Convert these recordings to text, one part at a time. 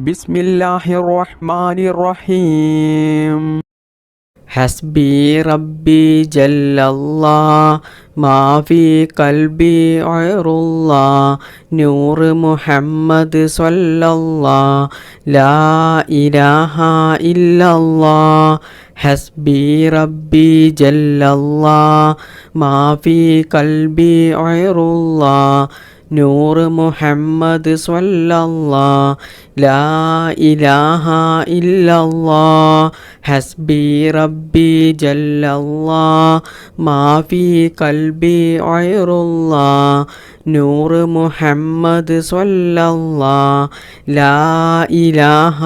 ബിസ്മില്ലാഹിർ റഹ്മാനിർ റഹീം. ഹസ്ബി റബ്ബി ജല്ലല്ലാഹ് മാ ഫീ ഖൽബി ഗൈറുല്ലാഹ് നൂറ് മുഹമ്മദ് സ്വല്ലല്ലാഹ് ലാ ഇലാഹ ഇല്ലല്ലാഹ്. ഹസ്ബി റബ്ബി ജല്ലല്ലാഹ് മാ ഫീ ഖൽബി ഗൈറുല്ലാഹ് നൂറ് മുഹമ്മദ് സ്വല്ലല്ലാഹ് ലാ ഇലാഹ ഇല്ലല്ലാഹ്. ഹസ്ബി റബ്ബി ജല്ലല്ലാഹ് മാ ഫീ ഖൽബി ഗൈറുല്ലാഹ് നൂറ് മുഹമ്മദ് സ്വല്ലല്ലാഹ് ലാ ഇലാഹ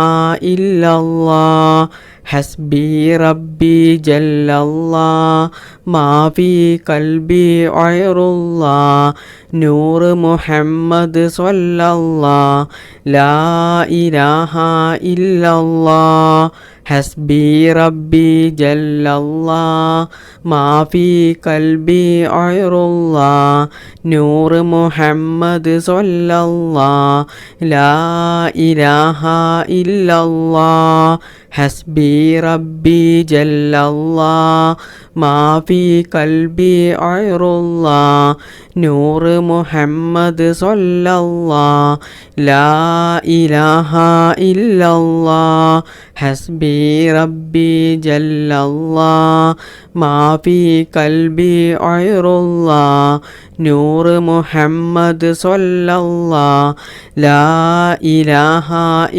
ഇല്ലല്ലാഹ്. ഹസ്ബി റബ്ബി ജല്ലല്ലാഹ് മാ ഫീ ഖൽബി ഗൈറുല്ലാഹ് നൂറ് മുഹമ്മദ് സ്വല്ലല്ലാഹ് ലാ ഇലാഹ ഇല്ലല്ലാഹ്. ഹസ്ബി റബ്ബി ജല്ലല്ലാഹ് മാ ഫീ ഖൽബി ഗൈറുല്ലാഹ് നൂറ് മുഹമ്മദ് സ്വല്ലല്ലാഹ് ലാ ഇലാഹ ഇല്ലല്ലാഹ്. ഹസ്ബി റബ്ബി ജല്ലല്ലാഹ് മാ ഫീ ഖൽബി ഗൈറുല്ലാഹ് നൂറ് മുഹമ്മദ് സ്വല്ലല്ലാഹ് ലാ ഇലാഹ ഇല്ലല്ലാഹ്. ഹസ്ബി റബ്ബി ജല്ലല്ലാഹ് മാ ഫീ ഖൽബി ഗൈറുല്ലാഹ് നൂറ് മുഹമ്മദ് സ്വല്ലല്ലാഹ് ലാ ഇലാഹ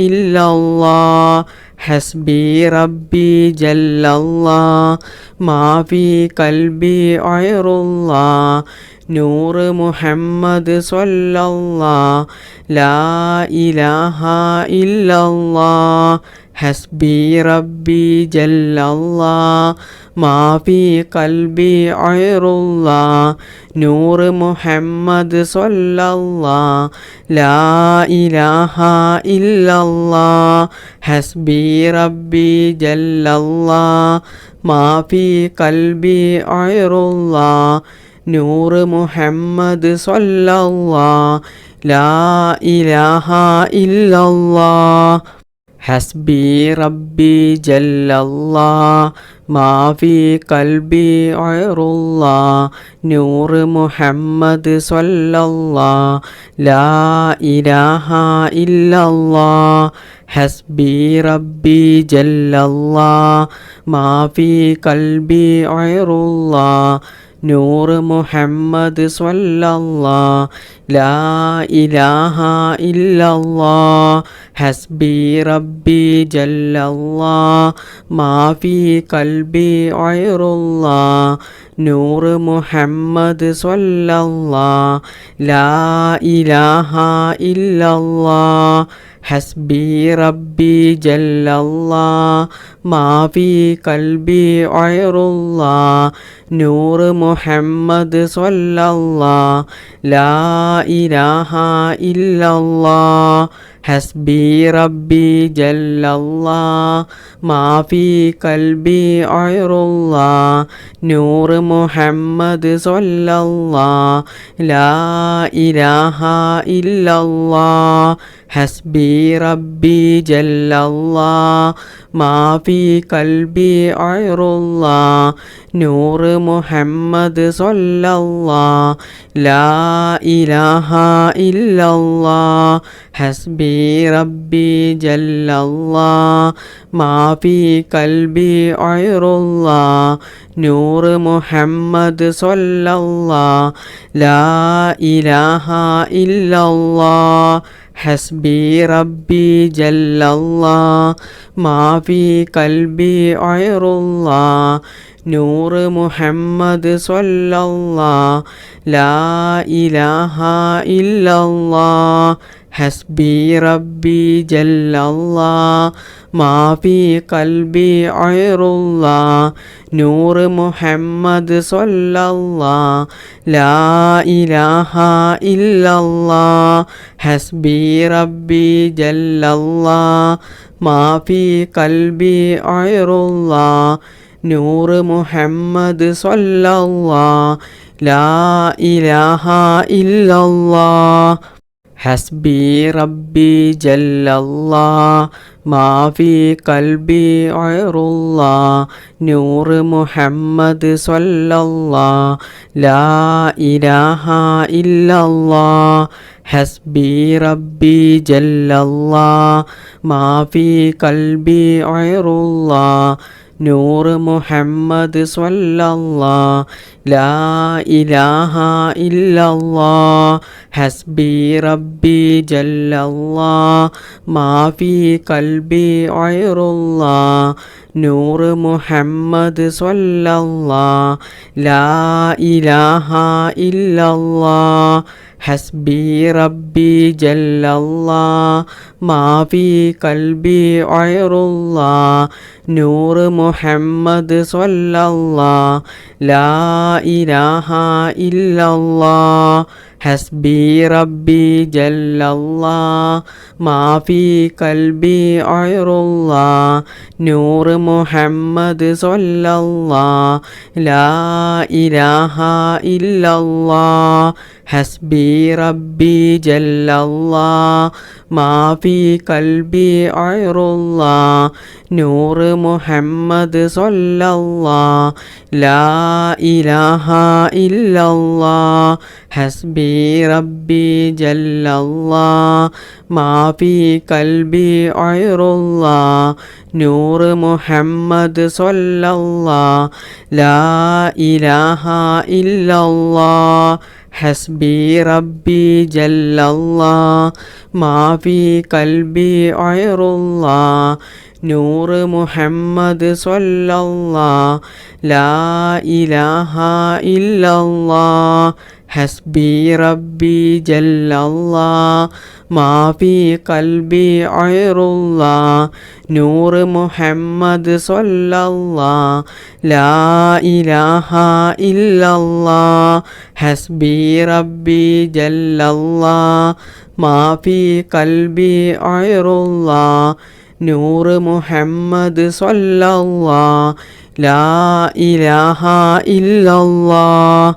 ഇല്ലല്ലാഹ്. ഹസ്ബി റബ്ബി ജല്ലല്ലാഹ് മാ ഫീ ഖൽബി ഗൈറുല്ലാഹ് നൂറ് മുഹമ്മദ് സ്വല്ലല്ലാഹ് ലാ ഇലാഹ ഇല്ലല്ലാഹ്. ഹസ്ബി റബ്ബി ജല്ലല്ലാഹ് മാ ഫീ ഖൽബി ഗൈറുല്ലാഹ് നൂറ് മുഹമ്മദ് സ്വല്ലല്ലാഹ് ലാ ഇലാഹ ഇല്ലല്ലാഹ്. ഹസ്ബി റബ്ബി ജല്ലല്ലാഹ് മാ ഫീ ഖൽബി ഗൈറുല്ലാഹ് നൂറ് മുഹമ്മദ് സ്വല്ലല്ലാഹ് ലാ ഇലാഹ ഇല്ലല്ലാഹ്. ഹസ്ബി റബ്ബി ജല്ലല്ലാഹ് മാ ഫീ ഖൽബി ഗൈറുല്ലാഹ് നൂറ് മുഹമ്മദ് സ്വല്ലല്ലാഹ് ലാ ഇലാഹ ഇല്ലല്ലാഹ്. ഹസ്ബി റബ്ബി ജല്ലല്ലാഹ് മാ ഫീ ഖൽബി ഗൈറുല്ലാഹ് നൂറ് മുഹമ്മദ് സ്വല്ലല്ലാഹ് ലാ ഇലാഹ ഇല്ലല്ലാഹ്. ഹസ്ബി റബ്ബി ജല്ലല്ലാഹ് മാ ഫീ ഖൽബി ഗൈറുല്ലാഹ് നൂറ് മുഹമ്മദ് സ്വല്ലല്ലാഹ് ലാ ഇലാഹ ഇല്ലല്ലാഹ്. ഹസ്ബി റബ്ബി ജല്ലല്ലാഹ് മാ ഫീ ഖൽബി ഗൈറുല്ലാഹ് നൂറ് മുഹമ്മദ് സ്വല്ലല്ലാഹ് ലാ ഇലാഹ ഇല്ലല്ലാഹ്. ഹസ്ബി റബ്ബി ജല്ലല്ലാഹ് മാ ഫീ ഖൽബി ഗൈറുല്ലാഹ് നൂറ് മുഹമ്മദ് സ്വല്ലല്ലാഹ് ലാ ഇലാഹ ഇല്ലല്ലാഹ്. ഹസ്ബി റബ്ബി ജല്ലല്ലാഹ് മാ ഫീ ഖൽബി ഗൈറുല്ലാഹ് നൂറ് മുഹമ്മദ് സ്വല്ലല്ലാഹ് ലാ ഇലാഹ ഇല്ലല്ലാഹ്. ഹസ്ബി റബ്ബി ജല്ലല്ലാഹ് മാ ഫീ ഖൽബി ഗൈറുല്ലാഹ് നൂറ് മുഹമ്മദ് സ്വല്ലല്ലാഹ് ലാ ഇലാഹ ഇല്ലല്ലാഹ്. ഹസ്ബി റബ്ബി ജല്ലല്ലാഹ് മാ ഫീ ഖൽബി ഗൈറുല്ലാഹ് നൂറ് മുഹമ്മദ് സ്വല്ലല്ലാഹ് ലാ ഇലാഹ ഇല്ലല്ലാഹ്. ഹസ്ബി റബ്ബി ജല്ലല്ലാഹ് മാ ഫീ ഖൽബി ഗൈറുല്ലാഹ് നൂറ് മുഹമ്മദ് സ്വല്ലല്ലാഹ് ലാ ഇലാഹ ഇല്ലല്ലാഹ്. ഹസ്ബി റബ്ബി ജല്ലല്ലാഹ് മാ ഫീ ഖൽബി ഗൈറുല്ലാഹ് നൂറ് മുഹമ്മദ് സ്വല്ലല്ലാഹ് ലാ ഇലാഹ ഇല്ലല്ലാഹ്. حسبي ربي جل الله ما في قلبي غير الله نور محمد صلى الله لا إله إلا الله حسبي ربي جل الله ما في قلبي غير الله نور محمد صلى الله لا إله إلا الله حسبي ربي جل الله ما في قلبي غير الله نور محمد صلى الله لا إله إلا الله حسبي ربي جل الله ما في قلبي غير الله نور محمد صلى الله لا إله إلا الله حسبي ربي جل الله ما في قلبي غير الله نور محمد صلى الله لا إله إلا الله حسبي ربي جل الله ما في قلبي غير الله نور محمد صلى الله لا إله إلا الله حسبي ربي جل الله ما في قلبي غير الله نور محمد صلى الله لا إله إلا الله حسبي ربي جل الله ما في قلبي غير الله نور محمد صلى الله لا إله إلا الله حسبي ربي جل الله ما في قلبي غير الله نور محمد صلى الله لا إله إلا الله حسبي ربي جل الله ما في قلبي غير الله نور محمد صلى الله لا إله إلا الله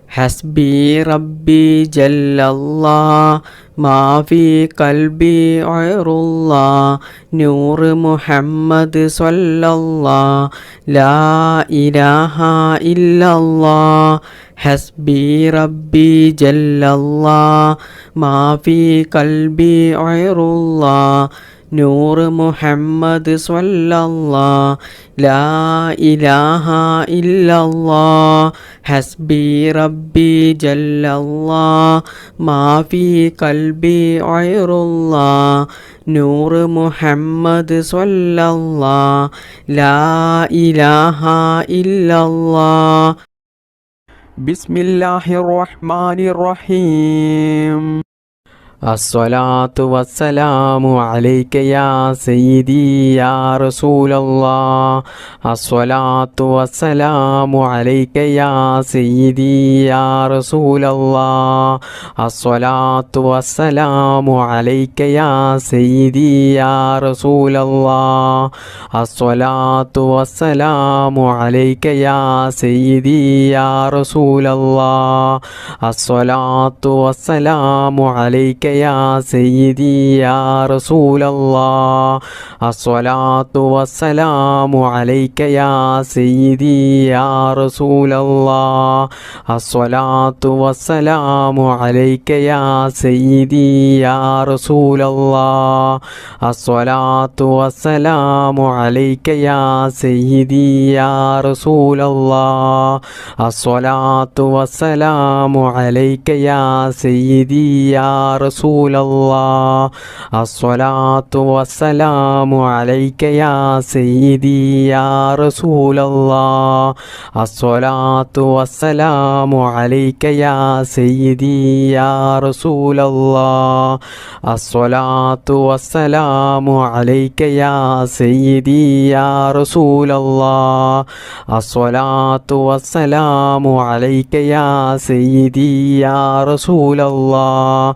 حسبي ربي جل الله ما في قلبي غير الله نور محمد صلى الله لا إله إلا الله حسبي ربي جل الله ما في قلبي غير الله نور محمد صلى الله لا إله إلا الله حسبي ربي جل الله ما في قلبي غير الله نور محمد صلى الله لا إله إلا الله بسم الله الرحمن الرحيم الصلاة والسلام عليك يا سيدي يا رسول الله الصلاة والسلام عليك يا سيدي يا رسول الله الصلاة والسلام عليك يا سيدي يا رسول الله الصلاة والسلام عليك يا سيدي يا رسول الله الصلاة والسلام عليك يا سيدي يا رسول الله الصلاة والسلام عليك يا سيدي يا رسول الله الصلاة والسلام عليك يا سيدي يا رسول الله الصلاة والسلام عليك يا سيدي يا رسول الله الصلاة والسلام عليك يا سيدي يا رسول الله الصلاة والسلام عليك يا سيدي يا رسول الله الصلاة والسلام عليك يا سيدي يا رسول الله الصلاة والسلام عليك يا سيدي يا رسول الله الصلاة والسلام عليك يا سيدي يا رسول الله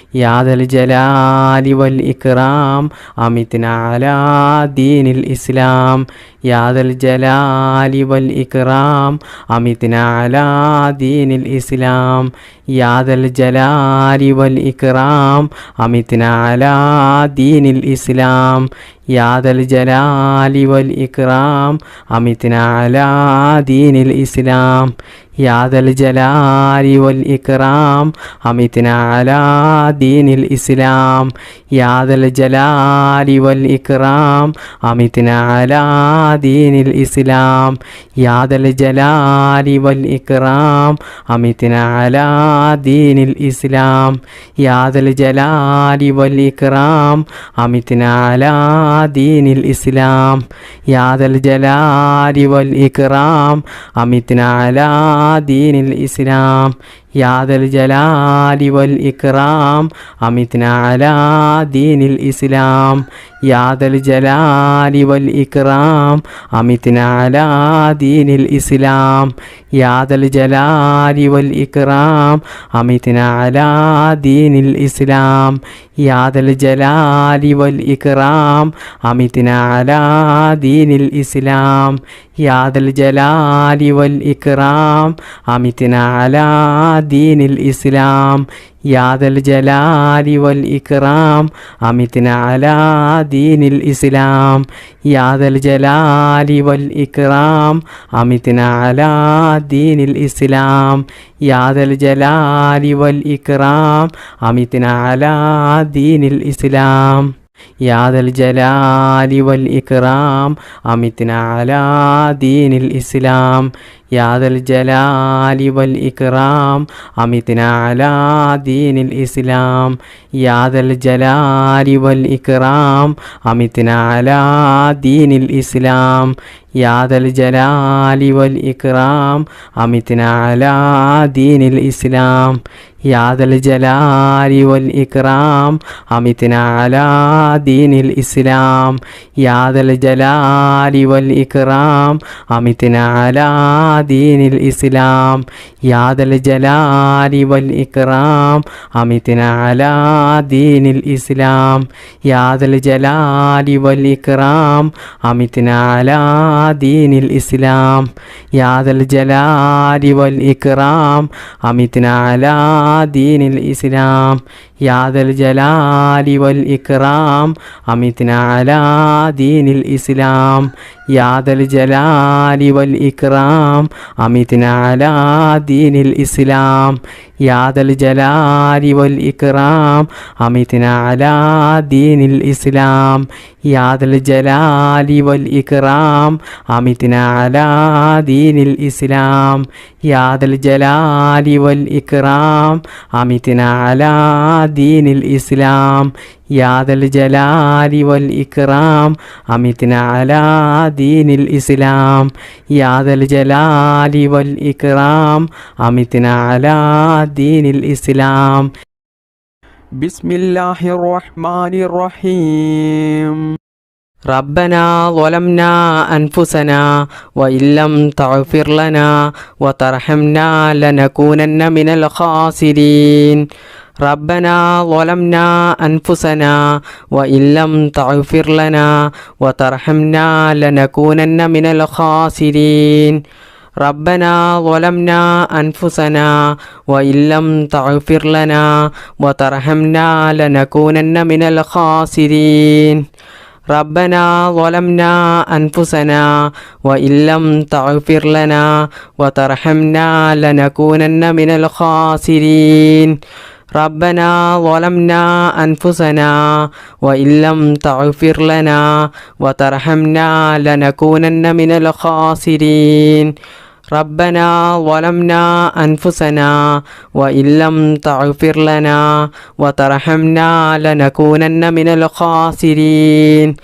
يا ذا الجلال والإكرام أمتنا على دين الإسلام يا ذا الجلال والإكرام أمتنا على دين الإسلام يا ذا الجلال والإكرام أمتنا على دين الإسلام يا ذا الجلال والإكرام أمتنا على دين الإسلام يا ذا الجلال والإكرام أمتنا على دين الإسلام يا ذا الجلال والإكرام أمتنا على دين الإسلام يا ذا الجلال والإكرام أمتنا على دين الإسلام يا ذا الجلال والإكرام أمتنا على دين الإسلام يا ذا الجلال والإكرام أمتنا على دين الإسلام يا ذا الجلال والإكرام أمتنا على دين الإسلام يا ذا الجلال والإكرام أمتنا على دين الإسلام يا ذا الجلال والإكرام أمتنا على دين الإسلام يا ذا الجلال والإكرام أمتنا على دين الإسلام يا ذا الجلال والإكرام أمتنا على دين الإسلام يا ذا الجلال والإكرام أمتنا على دين الإسلام يا ذا الجلال والإكرام أمتنا على دين الإسلام يا ذا الجلال والإكرام أمتنا على دين الإسلام يا ذا الجلال والإكرام أمتنا على دين الإسلام يا ذا الجلال والإكرام أمتنا على دين الإسلام يا ذا الجلال والإكرام أمتنا على دين الإسلام يا ذا الجلال والإكرام أمتنا على دين الإسلام يا ذا الجلال والإكرام أمتنا على دين الإسلام يا ذا الجلال والإكرام أمتنا على دين الإسلام يا ذا الجلال والإكرام أمتنا على دين الإسلام يا ذا الجلال والإكرام أمتنا على دين الإسلام يا ذا الجلال والإكرام أمتنا على دين الإسلام يا ذا الجلال والإكرام أمتنا على دين الإسلام يا ذا الجلال والإكرام أمتنا على دين الإسلام يا ذا الجلال والإكرام أمتنا على دين الإسلام يا ذا الجلال والإكرام أمتنا على دين الإسلام يا ذا الجلال والإكرام أمتنا على دين الإسلام يا ذا الجلال والإكرام أمتنا على دين الإسلام يا ذا الجلال والإكرام أمتنا على دين الإسلام بسم الله الرحمن الرحيم ربنا ظلمنا أنفسنا وإن لم تغفر لنا وترحمنا لنكونن من الخاسرين ربنا ظلمنا أنفسنا وإن لم تغفر لنا وترحمنا لنكونن من الخاسرين ربنا ظلمنا أنفسنا وإن لم تغفر لنا وترحمنا لنكونن من الخاسرين ربنا ظلمنا أنفسنا وإن لم تغفر لنا وترحمنا لنكونن من الخاسرين ربنا ظلمنا أنفسنا وإن لم تغفر لنا وترحمنا لنكونن من الخاسرين ربنا ظلمنا أنفسنا وإن لم تغفر لنا وترحمنا لنكونن من الخاسرين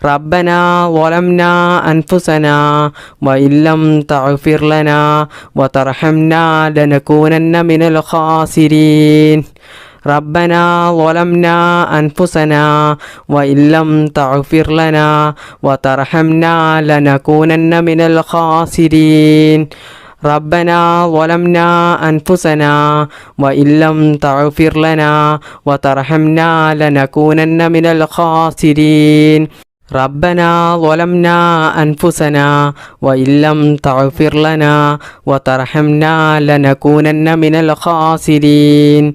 ربنا ظلمنا أنفسنا وإن لم تغفر لنا وترحمنا لنكونن من الخاسرين ربنا ظلمنا أنفسنا وإن لم تغفر لنا وترحمنا لنكونن من الخاسرين ربنا ظلمنا أنفسنا وإن لم تغفر لنا وترحمنا لنكونن من الخاسرين ربنا ظلمنا أنفسنا وإن لم تغفر لنا وترحمنا لنكونن من الخاسرين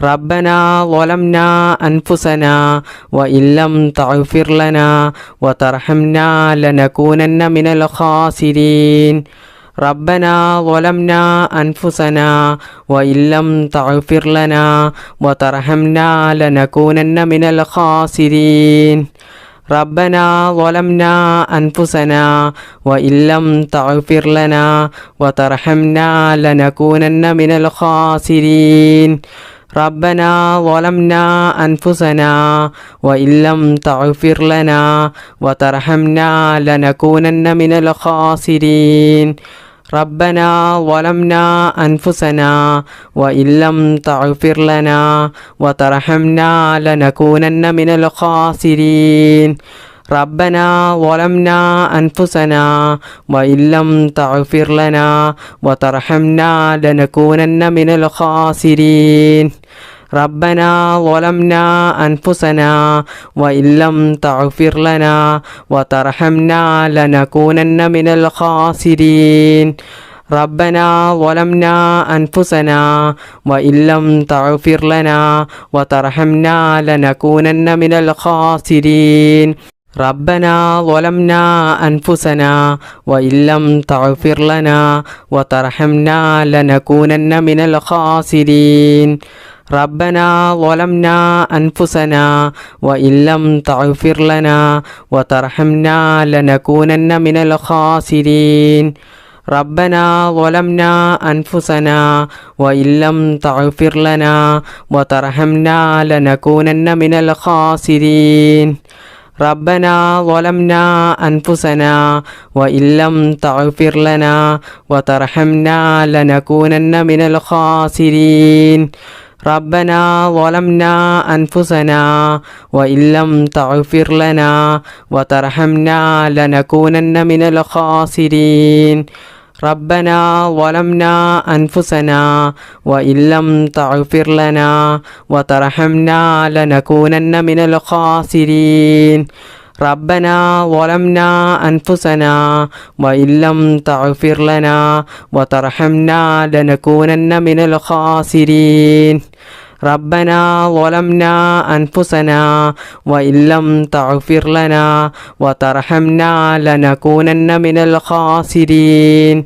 ربنا ظلمنا أنفسنا وإن لم تغفر لنا وترحمنا لنكونن من الخاسرين ربنا ظلمنا أنفسنا وإن لم تغفر لنا وترحمنا لنكونن من الخاسرين ربنا ظلمنا أنفسنا وإن لم تغفر لنا وترحمنا لنكونن من الخاسرين ربنا ظلمنا أنفسنا وإن لم تغفر لنا وترحمنا لنكونن من الخاسرين ربنا ظلمنا أنفسنا وإن لم تغفر لنا وترحمنا لنكونن من الخاسرين ربنا ظلمنا أنفسنا وإن لم تغفر لنا وترحمنا لنكونن من الخاسرين ربنا ظلمنا أنفسنا وإن لم تغفر لنا وترحمنا لنكونن من الخاسرين ربنا ظلمنا أنفسنا وإن لم تغفر لنا وترحمنا لنكونن من الخاسرين ربنا ظلمنا أنفسنا وإن لم تغفر لنا وترحمنا لنكونن من الخاسرين ربنا ظلمنا أنفسنا وإن لم تغفر لنا وترحمنا لنكونن من الخاسرين ربنا ظلمنا أنفسنا وإن لم تغفر لنا وترحمنا لنكونن من الخاسرين ربنا ظلمنا أنفسنا وإن لم تغفر لنا وترحمنا لنكونن من الخاسرين ربنا ظلمنا أنفسنا وإن لم تغفر لنا وترحمنا لنكونن من الخاسرين ربنا ظلمنا أنفسنا وإن لم تغفر لنا وترحمنا لنكونن من الخاسرين ربنا ظلمنا أنفسنا وإن لم تغفر لنا وترحمنا لنكونن من الخاسرين ربنا ظلمنا أنفسنا وإن لم تغفر لنا وترحمنا لنكونن من الخاسرين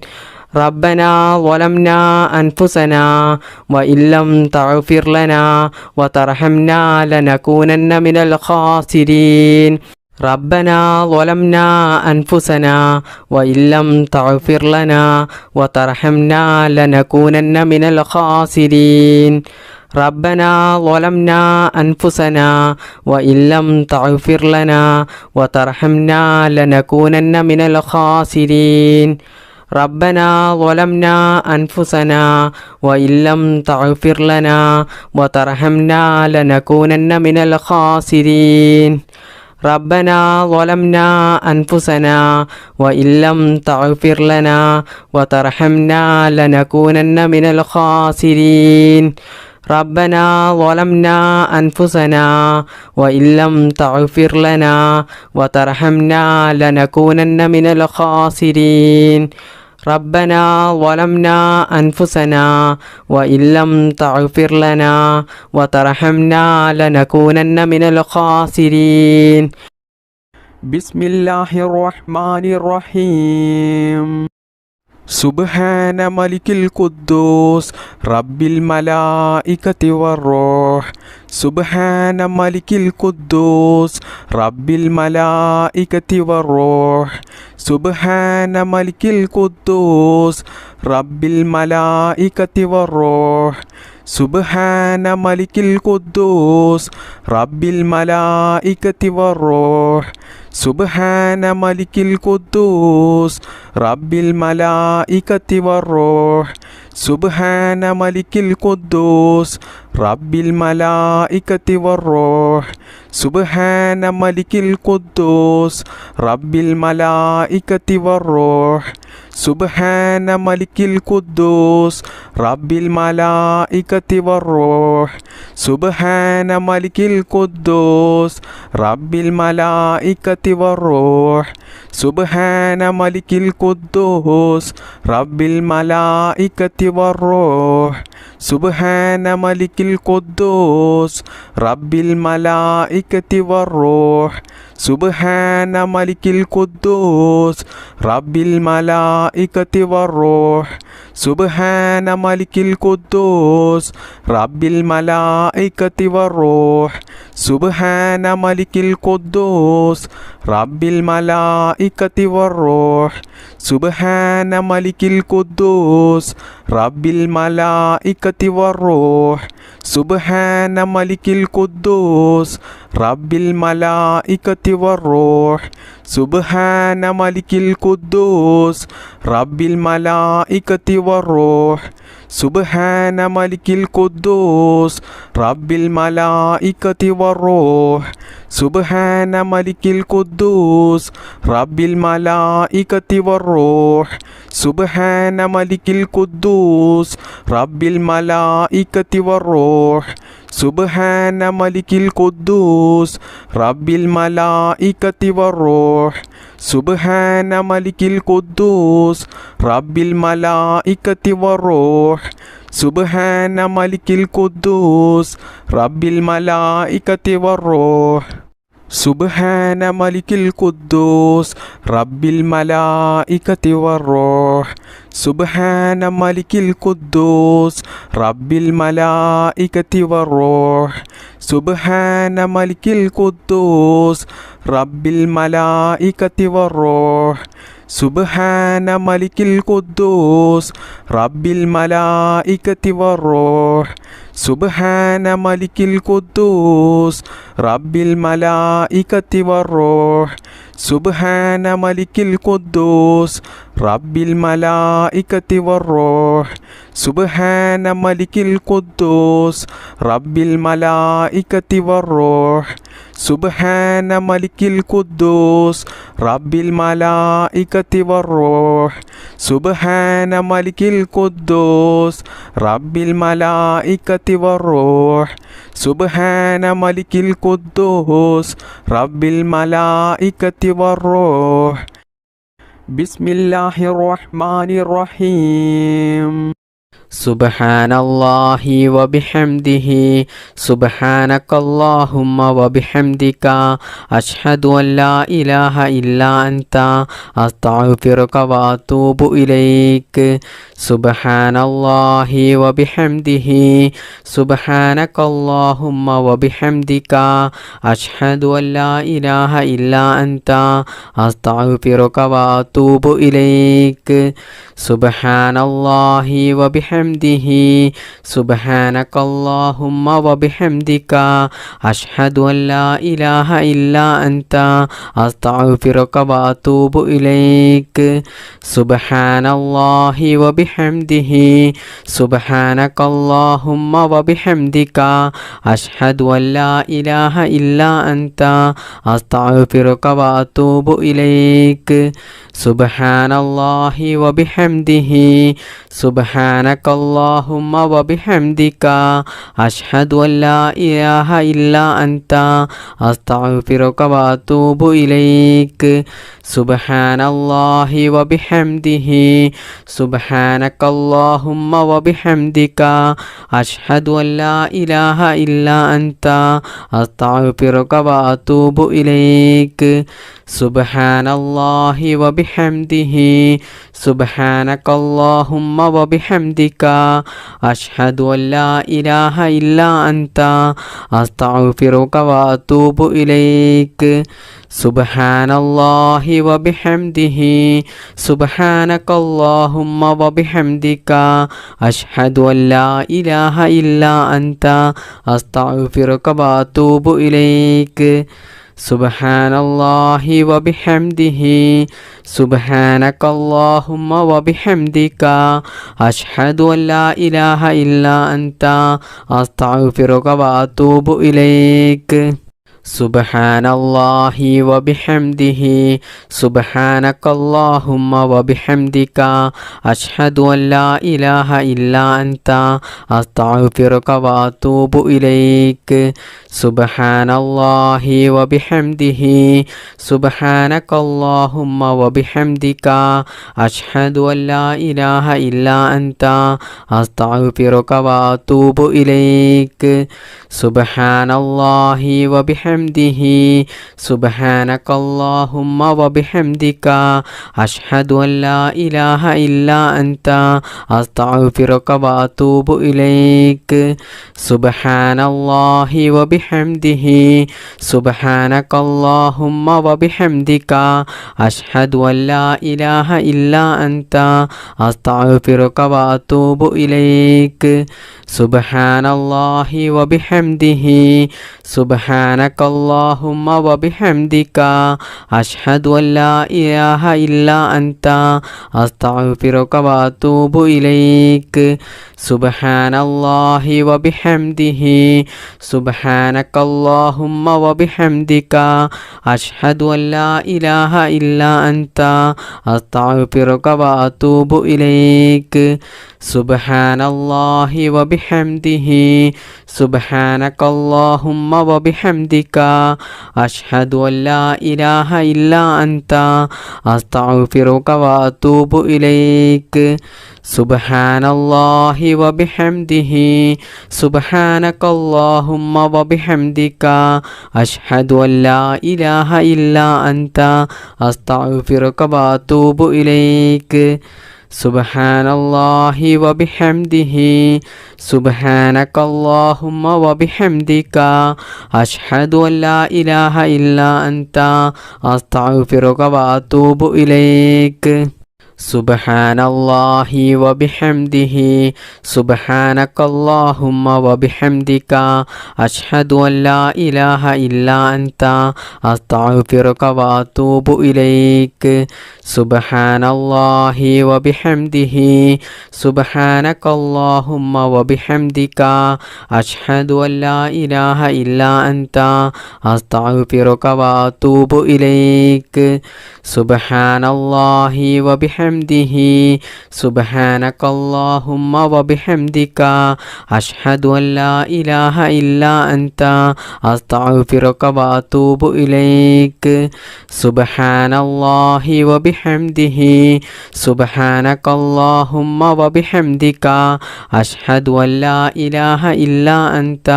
ربنا ظلمنا أنفسنا وإن لم تغفر لنا وترحمنا لنكونن من الخاسرين ربنا ظلمنا أنفسنا وإن لم تغفر لنا وترحمنا لنكونن من الخاسرين ربنا ظلمنا أنفسنا وإن لم تغفر لنا وترحمنا لنكونن من الخاسرين ربنا ظلمنا أنفسنا وإن لم تغفر لنا وترحمنا لنكونن من الخاسرين ربنا ظلمنا أنفسنا وإن لم تغفر لنا وترحمنا لنكونن من الخاسرين ربنا ظلمنا أنفسنا وإن لم تغفر لنا وترحمنا لنكونن من الخاسرين ربنا ظلمنا أنفسنا وإن لم تغفر لنا وترحمنا لنكونن من الخاسرين بسم الله الرحمن الرحيم سبحان ملك القدوس رب الملائكة والروح سبحان ملك القدوس رب الملائكة والروح سبحان ملك القدوس رب الملائكة والروح سبحان ملك القدوس رب الملائكة والروح سبحان ملك القدوس رب الملائكة والروح سبحان ملك القدوس رب الملائكة والروح سبحان ملك القدوس رب الملائكة والروح സുബ്ഹാന മലിക്കിൽ ഖുദ്ദൂസ് റബ്ബിൽ മലായികത്തി വറൂഹ് സുബ്ഹാന മലിക്കിൽ ഖുദ്ദൂസ് റബ്ബിൽ മലായികത്തി വറൂഹ് സുബ്ഹാന മലിക്കിൽ ഖുദ്ദൂസ് റബ്ബിൽ മലായികത്തി വറൂഹ് സുബ്ഹാന മലിക്കിൽ ഖുദ്ദൂസ് റബ്ബിൽ മലായികത്തി വറൂഹ് സുബ്ഹാന മലിക്കിൽ ഖുദ്ദൂസ് റബ്ബിൽ മലായികത്തി വറൂഹ് സുബ്ഹാന മലിക്കിൽ ഖുദ്ദൂസ് റബ്ബിൽ മലായികത്തി വറൂഹ് സുബ്ഹാന മലിക്കിൽ ഖുദ്ദൂസ് റബ്ബിൽ മലായികത്തി വറൂഹ് സുബ്ഹാന മലിക്കിൽ ഖുദ്ദൂസ് റബ്ബിൽ മലായികത്തി വറൂഹ് സുബ്ഹാന മലിക്കിൽ ഖുദ്ദൂസ് റബ്ബിൽ മലായികത്തി വറൂഹ് സുബ്ഹാന മലിക്കിൽ ഖുദ്ദൂസ് റബ്ബിൽ മലായികത്തി വറൂഹ് സുബ്ഹാന മലിക്കിൽ ഖുദ്ദൂസ് റബ്ബിൽ മലായികത്തി വറൂഹ് സുബ്ഹാന മലിക്കിൽ ഖുദ്ദൂസ് റബ്ബിൽ മലായികത്തി വറൂഹ് സുബ്ഹാന മലിക്കിൽ ഖുദ്ദൂസ് റബ്ബിൽ മലായികത്തി വറൂഹ് സുബ്ഹാന മലിക്കിൽ ഖുദ്ദൂസ് റബ്ബിൽ മലായികത്തി വറൂഹ് സുബ്ഹാന മലിക്കിൽ ഖുദ്ദൂസ് റബ്ബിൽ മലായികത്തി വറൂഹ് സുബ്ഹാന മലിക്കിൽ ഖുദ്ദൂസ് റബ്ബിൽ മലായികത്തി വറൂഹ് സുബ്ഹാന മലിക്കിൽ ഖുദ്ദൂസ് റബ്ബിൽ മലായികത്തി വറൂഹ് സുബ്ഹാന മലിക്കിൽ ഖുദ്ദൂസ് റബ്ബിൽ മലായികത്തി വറൂഹ് സുബ്ഹാന മലിക്കിൽ ഖുദ്ദൂസ് റബ്ബിൽ മലായികത്തി വറൂഹ് സുബ്ഹാന മലിക്കിൽ ഖുദ്ദൂസ് റബ്ബിൽ മലായികത്തി വറൂഹ് സുബ്ഹാന മലിക്കിൽ ഖുദ്ദൂസ് റബ്ബിൽ മലായികത്തി വറൂഹ് സുബ്ഹാന മലിക്കിൽ ഖുദ്ദൂസ് റബ്ബിൽ മലായികത്തി വറൂഹ് സുബ്ഹാന മലിക്കിൽ ഖുദ്ദൂസ് റബ്ബിൽ മലായികത്തി വറൂഹ് സുബ്ഹാന മലിക്കിൽ ഖുദ്ദൂസ് റബ്ബിൽ മലായികത്തി വറൂഹ് സുബ്ഹാന മലിക്കിൽ ഖുദ്ദൂസ് റബ്ബിൽ മലായികത്തി വറൂഹ് സുബ്ഹാന മലിക്കിൽ ഖുദ്ദൂസ് റബ്ബിൽ മലായികത്തി വറൂഹ് ബിസ്മില്ലാഹിർ റഹ്മാനിർ റഹീം സുബ്ഹാനല്ലാഹി വബിഹംദിഹി സുബ്ഹാനകല്ലാഹുമ്മ വബിഹംദിക അഷ്ഹദു അൻ ലാ ഇലാഹ ഇല്ലാ അൻത അസ്തഗ്ഫിറുക വഅതൂബു ഇലൈക് സുബ്ഹാനല്ലാഹി വബിഹംദിഹി സുബ്ഹാനകല്ലാഹുമ്മ വബിഹംദിക അഷ്ഹദു അൻ ലാ ഇലാഹ ഇല്ലാ അൻത അസ്തഗ്ഫിറുക വഅതൂബു ഇലൈക് സുബ്ഹാനല്ലാഹി വബിഹംദിഹി സുബ്ഹാനകല്ലാഹുമ്മ വബിഹംദിക അഷ്ഹദു അൻ ലാ ഇലാഹ ഇല്ലാ അൻത അസ്തഗ്ഫിറുക വഅതൂബു ഇലൈക് സുബ്ഹാനല്ലാഹി വബിഹംദിഹി സുബ്ഹാനകല്ലാഹുമ്മ വബിഹംദിക അഷ്ഹദു അൻ ലാ ഇലാഹ ഇല്ലാ അൻത അസ്തഗ്ഫിറുക വഅതൂബു ഇലൈക് സുബ്ഹാനല്ലാഹി വബിഹംദിഹി സുബ്ഹാനകല്ലാഹുമ്മ വബിഹംദിക അഷ്ഹദു അൻ ലാ ഇലാഹ ഇല്ലാ അൻത അസ്തഗ്ഫിറുക വഅതൂബു ഇലൈക് സുബ്ഹാനല്ലാഹി വബിഹംദിഹി സുബ്ഹാനകല്ലാഹുമ്മ വബിഹംദിക അഷ്ഹദു അൻ ലാ ഇലാഹ ഇല്ലാ അൻത അസ്തഗ്ഫിറുക വഅതൂബു ഇലൈക് സുബ്ഹാനല്ലാഹി വബിഹംദിഹി സുബ്ഹാനകല്ലാഹുമ്മ വബിഹംദിക അഷ്ഹദു അൻ ലാ ഇലാഹ ഇല്ലാ അൻത അസ്തഗ്ഫിറുക വഅതൂബു ഇലൈക് സുബ്ഹാനല്ലാഹി വബിഹംദിഹി സുബ്ഹാനകല്ലാഹുമ്മ വബിഹംദിക അഷ്ഹദു അൻ ലാ ഇലാഹ ഇല്ലാ അൻത അസ്തഗ്ഫിറുക വഅതൂബു ഇലൈക് സുബ്ഹാനല്ലാഹി വബിഹംദിഹി സുബ്ഹാനകല്ലാഹുമ്മ വബിഹംദിക അഷ്ഹദു അൻ ലാ ഇലാഹ ഇല്ലാ അൻത അസ്തഗ്ഫിറുക വഅതൂബു ഇലൈക് സുബ്ഹാനല്ലാഹി വബിഹംദിഹി സുബ്ഹാനകല്ലാഹുമ്മ വബിഹംദിക അഷ്ഹദു അല്ലാ ഇലാഹ ഇല്ലാ അൻത അസ്തഗ്ഫിറുക വഅതൂബു ഇലൈക് സുബ്ഹാനല്ലാഹി വബിഹംദിഹി സുബ്ഹാനകല്ലാഹുമ്മ വബിഹംദിക അഷ്ഹദു അല്ലാ ഇലാഹ ഇല്ലാ അൻത അസ്തഗ്ഫിറുക വഅതൂബു ഇലൈക് സുബ്ഹാനല്ലാഹി വബിഹംദിഹി സുബ്ഹാനകല്ലാഹുമ്മ വബിഹംദിക അഷ്ഹദു അല്ലാ ഇലാഹ ഇല്ലാ അൻത അസ്തഗ്ഫിറുക വഅതൂബു ഇലൈക് സുബ്ഹാനല്ലാഹി വബിഹംദിഹി സുബ്ഹാനകല്ലാഹുമ്മ വബിഹംദിക അഷ്ഹദു അല്ലാ ഇലാഹ ഇല്ലാ അൻത അസ്തഗ്ഫിറുക വഅതൂബു ഇലൈക് സുബ്ഹാനല്ലാഹി വബിഹംദിഹി സുബ്ഹാനകല്ലാഹുമ്മ വബിഹംദിക അഷ്ഹദു അല്ലാ ഇലാഹ ഇല്ലാ അൻത അസ്തഗ്ഫിറുക വഅതൂബു ഇലൈക് സുബ്ഹാനല്ലാഹി വബിഹംദിഹി സുബ്ഹാനകല്ലാഹുമ്മ വബിഹംദിക അഷ്ഹദു അല്ലാ ഇലാഹ ഇല്ലാ അൻത അസ്തഗ്ഫിറുക വഅതൂബു ഇലൈക് സുബ്ഹാനല്ലാഹി വബിഹംദിഹി സുബ്ഹാനകല്ലാഹുമ്മ വബിഹംദിക അഷ്ഹദു അല്ലാ ഇലാഹ ഇല്ലാ അൻത അസ്തഗ്ഫിറുക വഅതൂബു ഇലൈക് സുബ്ഹാനല്ലാഹി വബിഹംദിഹി സുബ്ഹാനകല്ലാഹുമ്മ വബിഹംദിക അഷ്ഹദു അല്ലാ ഇലാഹ ഇല്ലാ അൻത അസ്തഗ്ഫിറുക വഅതൂബു ഇലൈക് സുബ്ഹാനല്ലാഹി വബിഹംദിഹി സുബ്ഹാനകല്ലാഹുമ്മ വബിഹംദിക അഷ്ഹദു അല്ലാ ഇലാഹ ഇല്ലാ അൻത അസ്തഗ്ഫിറുക വഅതൂബു ഇലൈക് സുബ്ഹാനല്ലാഹി വബിഹംദിഹി സുബ്ഹാനകല്ലാഹുമ്മ വബിഹംദിക അഷ്ഹദു അല്ലാ ഇലാഹ ഇല്ലാ അൻത അസ്തഗ്ഫിറുക വഅതൂബു ഇലൈക് സുബ്ഹാനല്ലാഹി വബിഹംദിഹി സുബ്ഹാനകല്ലാഹുമ്മ വബിഹംദിക അഷ്ഹദു അല്ലാ ഇലാഹ ഇല്ലാ അൻത അസ്തഗ്ഫിറുക വഅതൂബു ഇലൈക് സുബ്ഹാനല്ലാഹി വബിഹംദിഹി സുബ്ഹാനകല്ലാഹുമ്മ വബിഹംദിക അഷ്ഹദു അല്ലാ ഇലാഹ ഇല്ലാ അൻത അസ്തഗ്ഫിറുക വഅതൂബു ഇലൈക് സുബ്ഹാനല്ലാഹി വബിഹംദിഹി സുബ്ഹാനകല്ലാഹുമ്മ വബിഹംദിക അഷ്ഹദു അല്ലാ ഇലാഹ ഇല്ലാ അൻത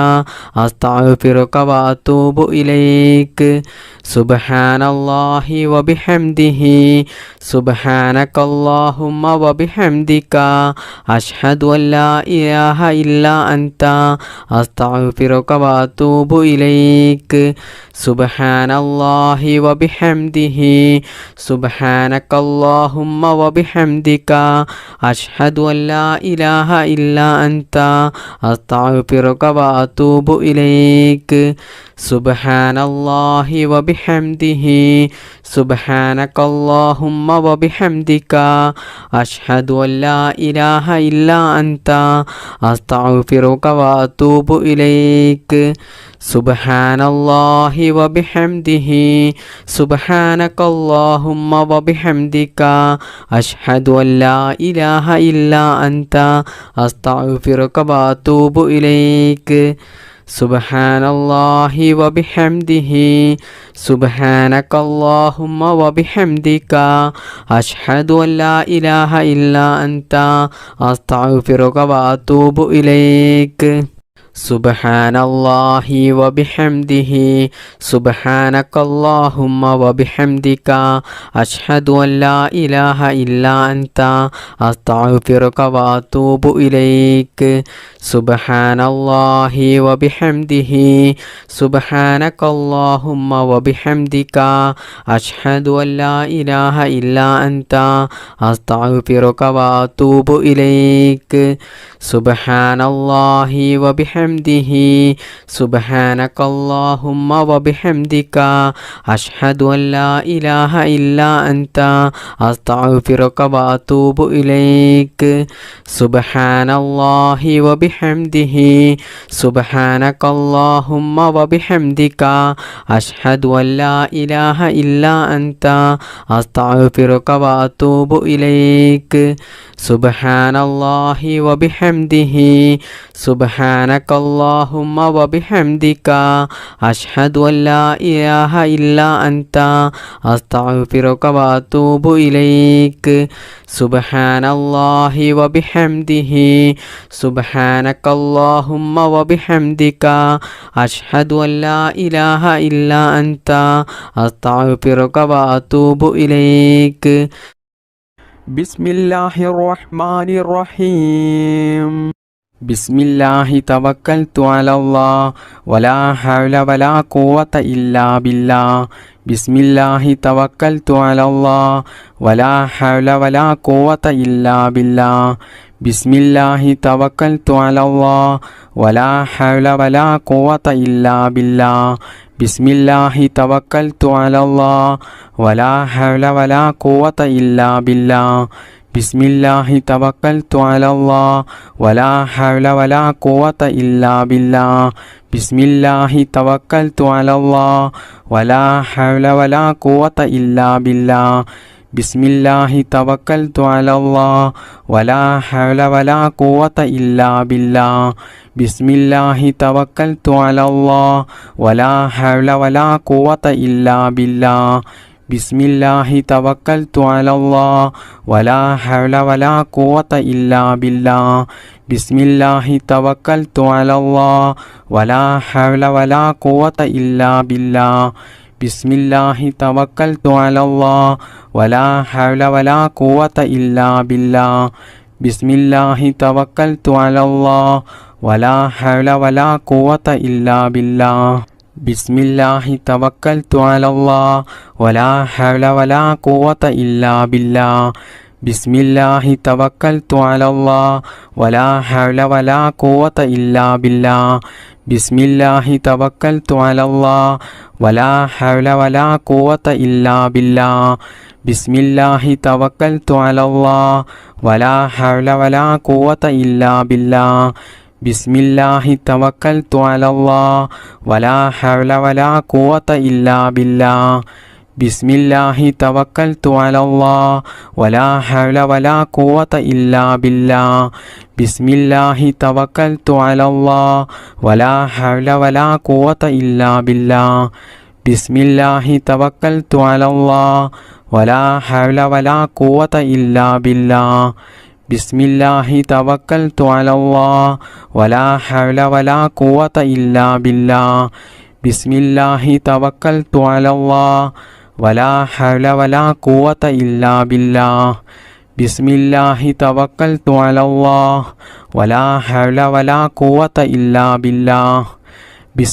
അസ്തഗ്ഫിറുക വഅതൂബു ഇലൈക് സുബ്ഹാനല്ലാഹി വബിഹംദിഹി സുബ്ഹാനകല്ലാഹുമ്മ വബിഹംദിക അഷ്ഹദു അല്ലാ ഇലാഹ ഇല്ലാ അൻത അസ്തഗ്ഫിറുക വഅതൂബു ഇലൈക് സുബ്ഹാനല്ലാഹി വബിഹംദിഹി സുബ്ഹാനകല്ലാഹുമ്മ വബിഹംദിക അഷ്ഹദു അല്ലാ ഇലാഹ ഇല്ലാ അൻത അസ്തഗ്ഫിറുക വഅതൂബു ഇലൈക് സുബ്ഹാനല്ലാഹി വബിഹംദിഹി സുബ്ഹാനകല്ലാഹുമ്മ വബിഹംദിക അഷ്ഹദു അല്ലാ ഇലാഹ ഇല്ലാ അൻത അസ്തഗ്ഫിറുക വഅതൂബു ഇലൈക് സുബ്ഹാനല്ലാഹി വബിഹംദിഹി സുബ്ഹാനകല്ലാഹുമ്മ വബിഹംദിക അഷ്ഹദു അല്ലാ ഇലാഹ ഇല്ലാ അൻത അസ്തഗ്ഫിറുക വഅതൂബു ഇലൈക് സുബ്ഹാനല്ലാഹി വബിഹംദിഹി സുബ്ഹാനകല്ലാഹുമ്മ വബിഹംദിക അഷ്ഹദു അല്ലാ ഇലാഹ ഇല്ലാ അൻത അസ്തഗ്ഫിറുക വഅതൂബു ഇലൈക് സുബ്ഹാനല്ലാഹി വബിഹംദിഹി സുബ്ഹാനകല്ലാഹുമ്മ വബിഹംദിക അഷ്ഹദു അല്ലാ ഇലാഹ ഇല്ലാ അൻത അസ്തഗ്ഫിറുക വഅതൂബു ഇലൈക് സുബ്ഹാനല്ലാഹി വബിഹംദിഹി സുബ്ഹാനകല്ലാഹുമ്മ വബിഹംദിക അഷ്ഹദു അല്ലാ ഇലാഹ ഇല്ലാ അൻത അസ്തഗ്ഫിറുക വഅതൂബു ഇലൈക് സുബ്ഹാനല്ലാഹി വബിഹംദിഹി സുബ്ഹാനകല്ലാഹുമ്മ വബിഹംദിക അഷ്ഹദു അൻ ലാ ഇലാഹ ഇല്ലാ അൻത അസ്തഗ്ഫിറുക വഅതൂബു ഇലൈക്. സുബ്ഹാനല്ലാഹി വബിഹംദിഹി സുബ്ഹാനകല്ലാഹുമ്മ വബിഹംദിക അഷ്ഹദു അൻ ലാ ഇലാഹ ഇല്ലാ അൻത അസ്തഗ്ഫിറുക വഅതൂബു ഇലൈക്. സുബ്ഹാനല്ലാഹി വബിഹംദിഹി സുബ്ഹാനകല്ലാഹുമ്മ വബിഹംദിക അഷ്ഹദു അൻ ലാ ഇലാഹ ഇല്ലാ അൻത അസ്തഗ്ഫിറുക വഅതൂബു ഇലൈക്. സുബ്ഹാനല്ലാഹി വബിഹംദിഹി സുബ്ഹാനകല്ലാഹുമ്മ വബിഹംദിക അഷ്ഹദു അൻ ലാ ഇലാഹ ഇല്ലാ അൻത അസ്തഗ്ഫിറുക വഅതൂബു ഇലൈക്. ബിസ്മില്ലാഹിർ റഹ്മാനിർ റഹീം. ബിസ്മില്ലാഹി തവക്കൽതു അലല്ലാഹ് വലാ ഹൗല വലാ ഖുവത ഇല്ലാ ബില്ലാഹ്. ബിസ്മില്ലാഹി തവക്കൽതു അലല്ലാഹ് വലാ ഹൗല വലാ ഖുവത ഇല്ലാ ബില്ലാഹ്. ബിസ്മില്ലാഹി തവക്കൽതു അലല്ലാഹ് വലാ ഹൗല വലാ ഖുവത ഇല്ലാ ബില്ലാഹ്. ബിസ്മില്ലാഹി തവക്കൽതു അലല്ലാഹ് വലാ ഹൗല വലാ ഖുവത ഇല്ലാ ബില്ലാഹ്. ബിസ്മില്ലാഹി തവക്കൽതു അലല്ലാഹ് വലാ ഹൗല വലാ ഖുവത ഇല്ലാ ബില്ലാഹ്. ബിസ്മില്ലാഹി തവക്കൽതു അലല്ലാഹ് വലാ ഹൗല വലാ ഖുവത ഇല്ലാ ബില്ലാഹ്. ബിസ്മില്ലാഹി തവക്കൽതു അലല്ലാഹ് വലാ ഹൗല വലാ ഖുവത ഇല്ലാ ബില്ലാഹ്. ബിസ്മില്ലാഹി തവക്കൽതു അലല്ലാഹ് വലാ ഹൗല വലാ ഖുവത ഇല്ലാ ബില്ലാഹ്. ബിസ്മില്ലാഹി തവക്കൽതു അലല്ലാഹ് വലാ ഹൗല വലാ ഖുവത ഇല്ലാ ബില്ലാഹ്. ബിസ്മില്ലാഹി തവക്കൽതു അലല്ലാഹ് വലാ ഹൗല വലാ ഖുവത ഇല്ലാ ബില്ലാഹ്. ബിസ്മില്ലാഹി തവക്കൽതു അലല്ലാഹ് വലാ ഹൗല വലാ ഖുവത ഇല്ലാ ബില്ലാഹ്. ബിസ്മില്ലാഹി തവക്കൽതു അലല്ലാഹ് വലാ ഹൗല വലാ ഖുവത ഇല്ലാ ബില്ലാഹ്. ബിസ്മില്ലാഹി തവക്കൽതു അലല്ലാഹ് വലാ ഹൗല വലാ ഖുവത ഇല്ലാ ബില്ലാഹ്. ബിസ്മില്ലാഹി തവക്കൽതു അലല്ലാഹ് വലാ ഹൗല വലാ ഖുവത ഇല്ലാ ബില്ലാഹ്. ബിസ്മില്ലാഹി തവക്കൽതു അലല്ലാഹ് വലാ ഹൗല വലാ ഖുവത ഇല്ലാ ബില്ലാഹ്. ബിസ്മില്ലാഹി തവക്കൽതു അലല്ലാഹ് വലാ ഹൗല വലാ ഖുവത ഇല്ലാ ബില്ലാഹ്. ബിസ്മില്ലാഹി തവക്കൽതു അലല്ലാഹ് വലാ ഹൗല വലാ ഖുവത ഇല്ലാ ബില്ലാഹ്. ബിസ്മില്ലാഹി തവക്കൽതു അലല്ലാഹ് വലാ ഹൗല വലാ ഖുവത ഇല്ലാ ബില്ലാഹ്. ബിസ്മില്ലാഹി തവക്കൽതു അലല്ലാഹ് വലാ ഹൗല വലാ ഖുവത ഇല്ലാ ബില്ലാഹ്. ബിസ്മില്ലാഹി തവക്കൽതു അലല്ലാഹ് വലാ ഹൗല വലാ ഖുവത ഇല്ലാ ബില്ലാഹ്. ബിസ്മില്ലാഹി തവക്കൽതു അലല്ലാഹ് വലാ ഹൗല വലാ ഖുവത ഇല്ലാ ബില്ലാഹ്. ബിസ്മില്ലാഹി തവക്കൽതു അലല്ലാഹ് വലാ ഹൗല വലാ ഖുവത ഇല്ലാ ബില്ലാഹ്. ബിസ്മില്ലാഹി തവക്കൽതു അലല്ലാഹ് വലാ ഹൗല വലാ ഖുവത ഇല്ലാ ബില്ലാഹ്.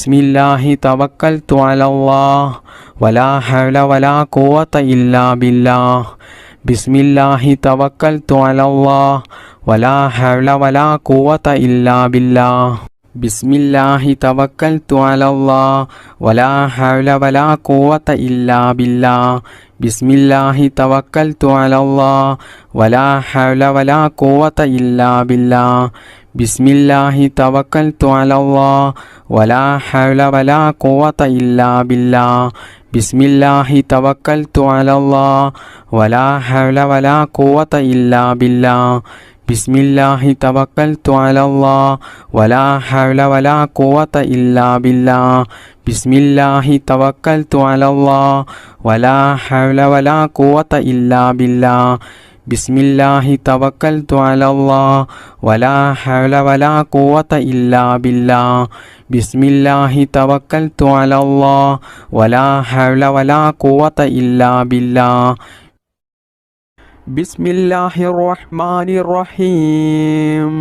ബിസ്മില്ലാഹി തവക്കൽതു അലല്ലാഹ് വലാ ഹൗല വലാ ഖുവത ഇല്ലാ ബില്ലാഹ്. ബിസ്മില്ലാഹി തവക്കൽതു അലല്ലാഹ് വലാ ഹൗല വലാ ഖുവത ഇല്ലാ ബില്ലാഹ്. ബിസ്മില്ലാഹി തവക്കൽതു അലല്ലാഹ് വലാ ഹൗല വലാ ഖുവത ഇല്ലാ ബില്ലാഹ്. ബിസ്മില്ലാഹി തവക്കൽതു അലല്ലാഹ് വലാ ഹൗല വലാ ഖുവത ഇല്ലാ ബില്ലാഹ്. ബിസ്മില്ലാഹി തവക്കൽതു അലല്ലാഹ് വലാ ഹൗല വലാ ഖുവത ഇല്ലാ ബില്ലാഹ്. ബിസ്മില്ലാഹി തവക്കൽതു അലല്ലാഹ് വലാ ഹൗല വലാ ഖുവത ഇല്ലാ ബില്ലാഹ്. ബിസ്മില്ലാഹി തവക്കൽതു അലല്ലാഹ് വലാ ഹൗല വലാ ഖുവത ഇല്ലാ ബില്ലാഹ്. ബിസ്മില്ലാഹി തവക്കൽതു അലല്ലാഹ് വലാ ഹൗല വലാ ഖുവത ഇല്ലാ ബില്ലാഹ്. ബിസ്മില്ലാഹി തവക്കൽതു അലല്ലാഹ് വലാ ഹൗല വലാ ഖുവത ഇല്ലാ ബില്ലാഹ്. ബിസ്മില്ലാഹി തവക്കൽതു അലല്ലാഹ് വലാ ഹൗല വലാ ഖുവത ഇല്ലാ ബില്ലാഹ്. ബിസ്മില്ലാഹിർ റഹ്മാനിർ റഹീം.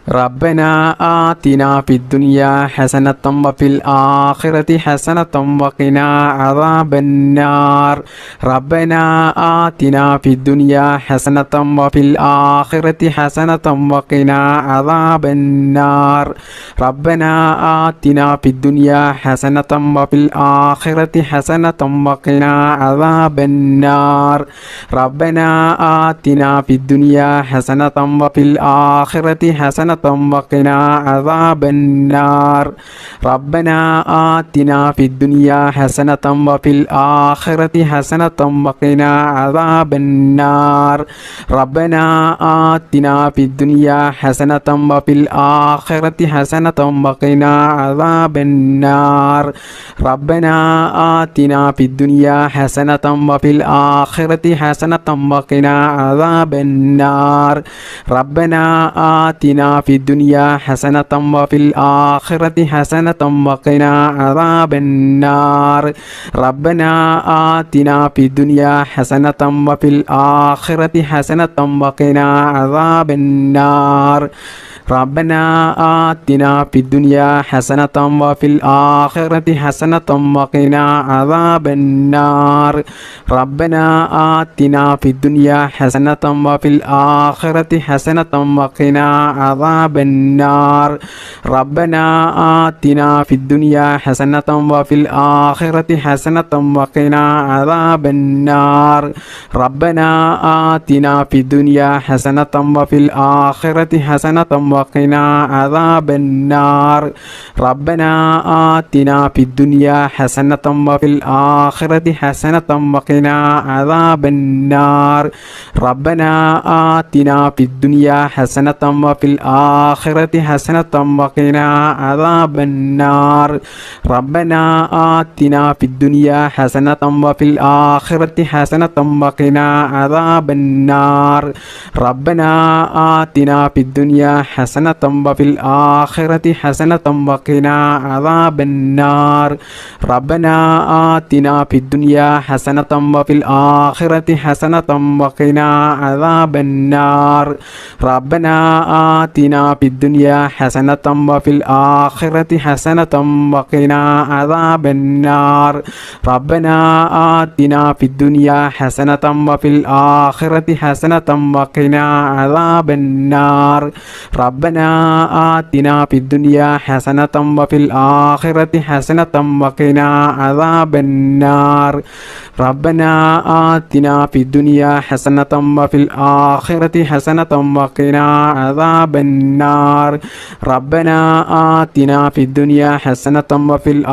ربنا آتنا في الدنيا حسنة وفي الآخرة حسنة وقنا عذاب النار. ربنا آتنا في الدنيا حسنة وفي الآخرة حسنة وقنا عذاب النار. ربنا آتنا في الدنيا حسنة وفي الآخرة حسنة وقنا عذاب النار. ربنا آتنا في الدنيا حسنة وفي الآخرة حسنة وقنا عذاب النار. ربنا آتنا في الدنيا حسنة وفي الآخرة حسنة وقنا عذاب النار. ربنا آتنا في الدنيا حسنة وفي الآخرة حسنة وقنا عذاب النار. ربنا آتنا في الدنيا حسنة وفي الآخرة حسنة وقنا عذاب النار. ربنا آتنا في الدنيا حسنة وفي الآخرة حسنة وقنا عذاب النار. ربنا آتنا في الدنيا حسنة وفي الآخرة حسنة وقنا عذاب النار. ربنا آتنا في الدنيا حسنة وفي الآخرة حسنة وقنا عذاب النار. ربنا آتنا في الدنيا حسنة وفي الآخرة حسنة وقنا عذاب النار. ربنا آتنا في الدنيا حسنة وفي الآخرة حسنة وقنا عذاب النار. ربنا آتنا في الدنيا حسنة وفي الآخرة حسنة وقنا عذاب النار. ربنا آتنا في الدنيا حسنة وفي الآخرة حسنة وقنا عذاب النار. ربنا آتنا في الدنيا حسنة وفي الآخرة حسنة وقنا عذاب النار. ربنا آتنا في الدنيا حسنة وفي الآخرة حسنة وقنا عذاب النار. ربنا آتنا في الدنيا حسنة وفي الآخرة حسنة وقنا عذاب النار. ربنا آتنا في الدنيا حسنة وفي الآخرة حسنة وقنا عذاب النار. ربنا آتنا في الدنيا حسنة وفي الآخرة حسنة وقنا عذاب النار. ربنا آتنا في الدنيا حسنة وفي الآخرة حسنة وقنا عذاب النار. ربنا آتنا في الدنيا حسنة وفي الآخرة حسنة وقنا عذاب النار. ربنا آتنا في الدنيا حسنة وفي الآخرة حسنة وقنا عذاب النار. ربنا آتنا في الدنيا حسنة وفي الآخرة حسنة وقنا عذاب النار. ربنا آتنا في الدنيا حسنة وفي الآخرة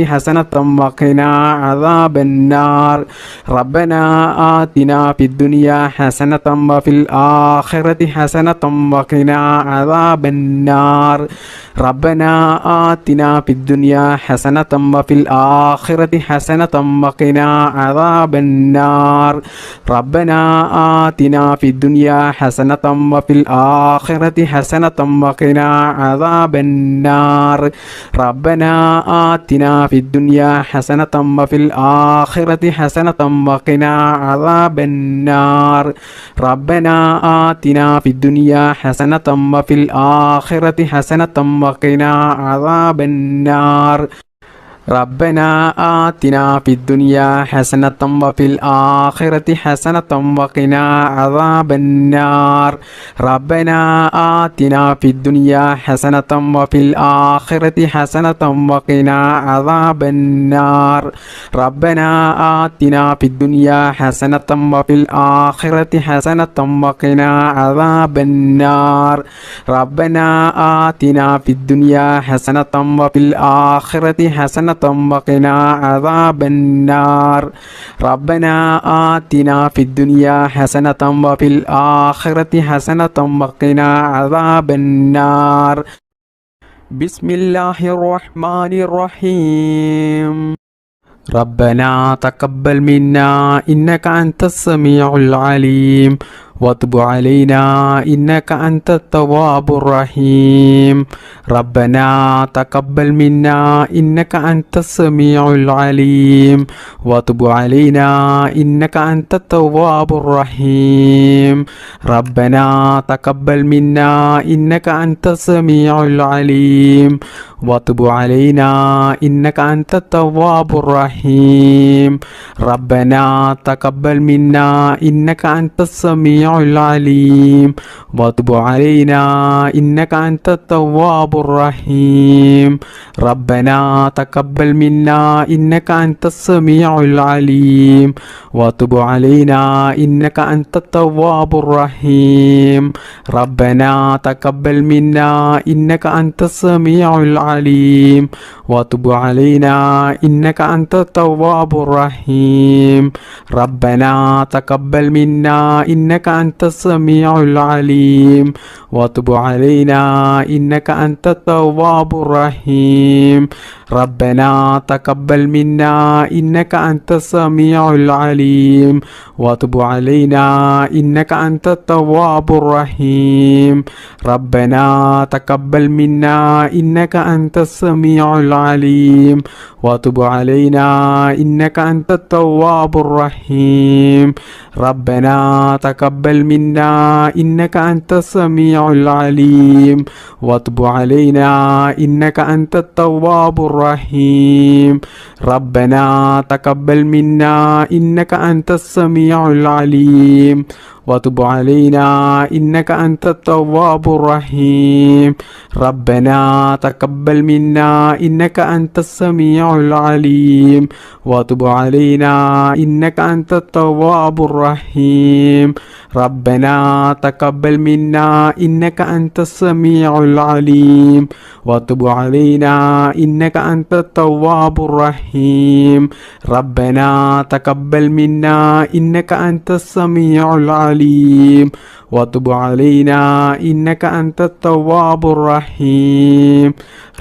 حسنة وقنا عذاب النار. ربنا آتنا في الدنيا حسنة وفي الآخرة حسنة وقنا عذاب النار. ربنا آتنا في الدنيا حسنة وفي الآخرة حسنة وقنا عذاب النار. ربنا آتنا في الدنيا حسنة وفي الآخرة حسنة وقنا عذاب النار. ربنا آتنا في الدنيا حسنة وفي الآخرة حسنة وقنا عذاب النار. ربنا آتنا في الدنيا حسنة وفي الآخرة حسنة وقنا عذاب النار. ربنا آتنا في الدنيا حسنة وفي الآخرة حسنة وقنا عذاب النار. ربنا آتنا في الدنيا حسنة وفي الآخرة حسنة وقنا عذاب النار. ربنا آتنا في الدنيا حسنة وفي الآخرة حسنة وقنا عذاب النار. ربنا آتنا في الدنيا حسنة وفي الآخرة حسنة وقنا عذاب النار. بسم الله الرحمن الرحيم. ربنا تقبل منا إنك أنت السميع العليم وتب علينا إنك أنت التواب الرحيم ربنا تقبل منا إنك أنت السميع العليم وتب علينا إنك أنت التواب الرحيم ربنا تقبل منا إنك أنت السميع العليم وتب علينا إنك أنت التواب الرحيم ربنا تقبل منا إنك أنت السميع العليم وتب علينا إنك أنت التواب الرحيم ربنا تقبل منا إنك أنت السميع العليم وتب علينا إنك أنت التواب الرحيم ربنا تقبل منا إنك أنت السميع العليم وتب علينا إنك أنت التواب الرحيم ربنا تقبل منا إنك أنت السميع العليم وتب علينا إنك أنت التواب الرحيم ربنا تقبل منا إنك أنت السميع العليم وتب علينا إنك أنت التواب الرحيم ربنا تقبل منا إنك أنت السميع العليم وتب علينا إنك أنت التواب الرحيم ربنا تقبل منا إنك أنت السميع العليم وتب علينا إنك أنت التواب الرحيم ربنا تقبل منا إنك أنت السميع العليم وتب علينا إنك أنت التواب الرحيم ربنا تقبل منا إنك أنت السميع العليم وتب علينا إنك أنت التواب الرحيم ربنا تقبل منا إنك أنت السميع العليم وتب علينا إنك أنت التواب الرحيم ربنا تقبل منا إنك أنت السميع العليم وتب علينا إنك أنت التواب الرحيم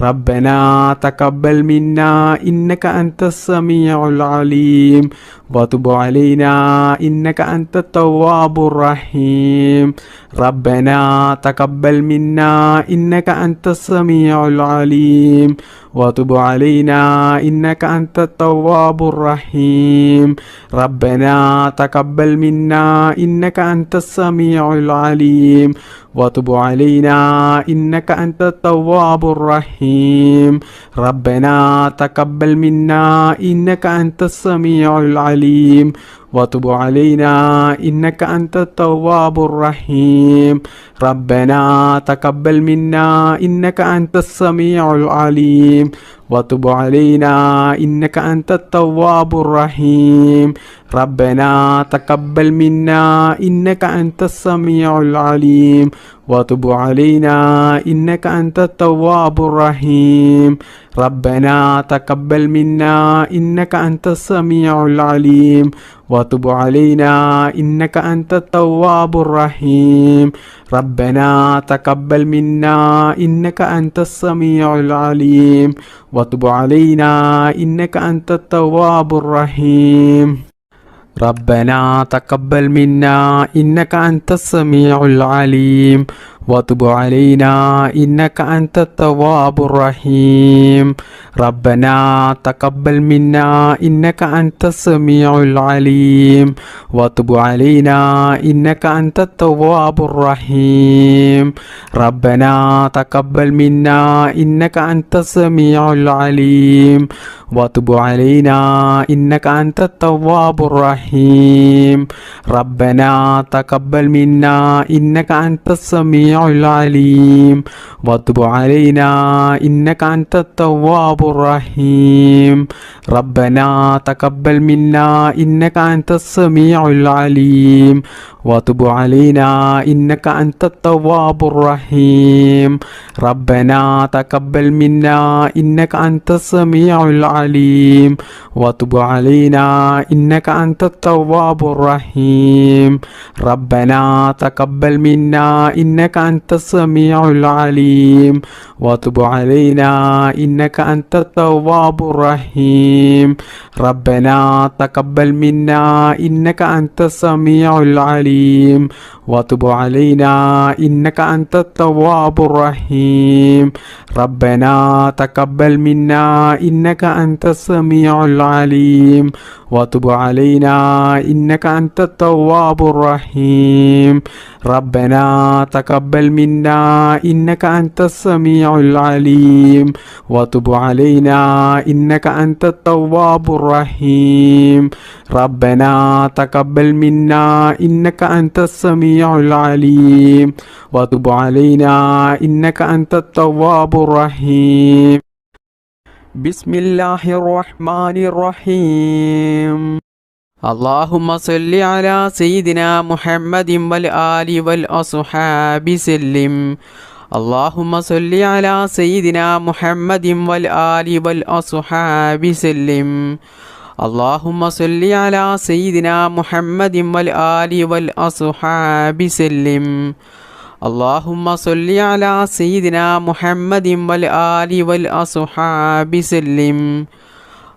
ربنا تقبل منا إنك أنت السميع العليم وتب علينا إنك أنت التواب الرحيم ربنا تقبل منا إنك أنت السميع العليم وتب علينا إنك أنت التواب الرحيم ربنا تقبل منا إنك أنت السميع العليم وتب علينا إنك أنت التواب الرحيم ربنا تقبل منا إنك أنت السميع العليم وتب علينا إنك أنت التواب الرحيم ربنا تقبل منا إنك أنت السميع العليم وتب علينا إنك أنت التواب الرحيم ربنا تقبل منا إنك أنت السميع العليم وتب علينا إنك أنت التواب الرحيم ربنا تقبل منا إنك أنت السميع العليم وتب علينا إنك أنت التواب الرحيم ربنا تقبل منا إنك أنت السميع العليم وتب علينا إنك أنت التواب الرحيم ربنا تقبل منا إنك أنت السميع العليم وتب علينا إنك أنت التواب الرحيم ربنا تقبل منا إنك أنت السميع العليم وتب علينا إنك أنت التواب الرحيم ربنا تقبل منا إنك أنت السميع العليم وتب علينا إنك أنت التواب الرحيم ربنا تقبل منا إنك أنت السميع العليم وتب علينا إنك أنت التواب الرحيم ربنا تقبل منا إنك أنت السميع العليم وتب علينا إنك أنت التواب الرحيم ربنا تقبل منا إنك أنت السميع العليم وتب علينا إنك أنت التواب الرحيم ربنا تقبل منا إنك أنت السميع العليم وتب علينا إنك أنت التواب الرحيم ربنا تقبل منا إنك أنت السميع العليم وتب علينا إنك أنت التواب الرحيم ربنا تقبل منا إنك أنت السميع العليم وتب علينا إنك أنت التواب الرحيم ربنا تقبل منا إنك أنت السميع العليم وتب علينا إنك أنت التواب الرحيم ربنا تقبل منا إنك أنت السميع العليم وتب علينا إنك أنت التواب الرحيم بسم الله الرحمن الرحيم اللهم صل على سيدنا محمد والآل والأصحاب سلم اللهم صل على سيدنا محمد والآل والأصحاب سلم اللهم صل على سيدنا محمد والآل والأصحاب سلم اللهم صل على سيدنا محمد والآل والأصحاب سلم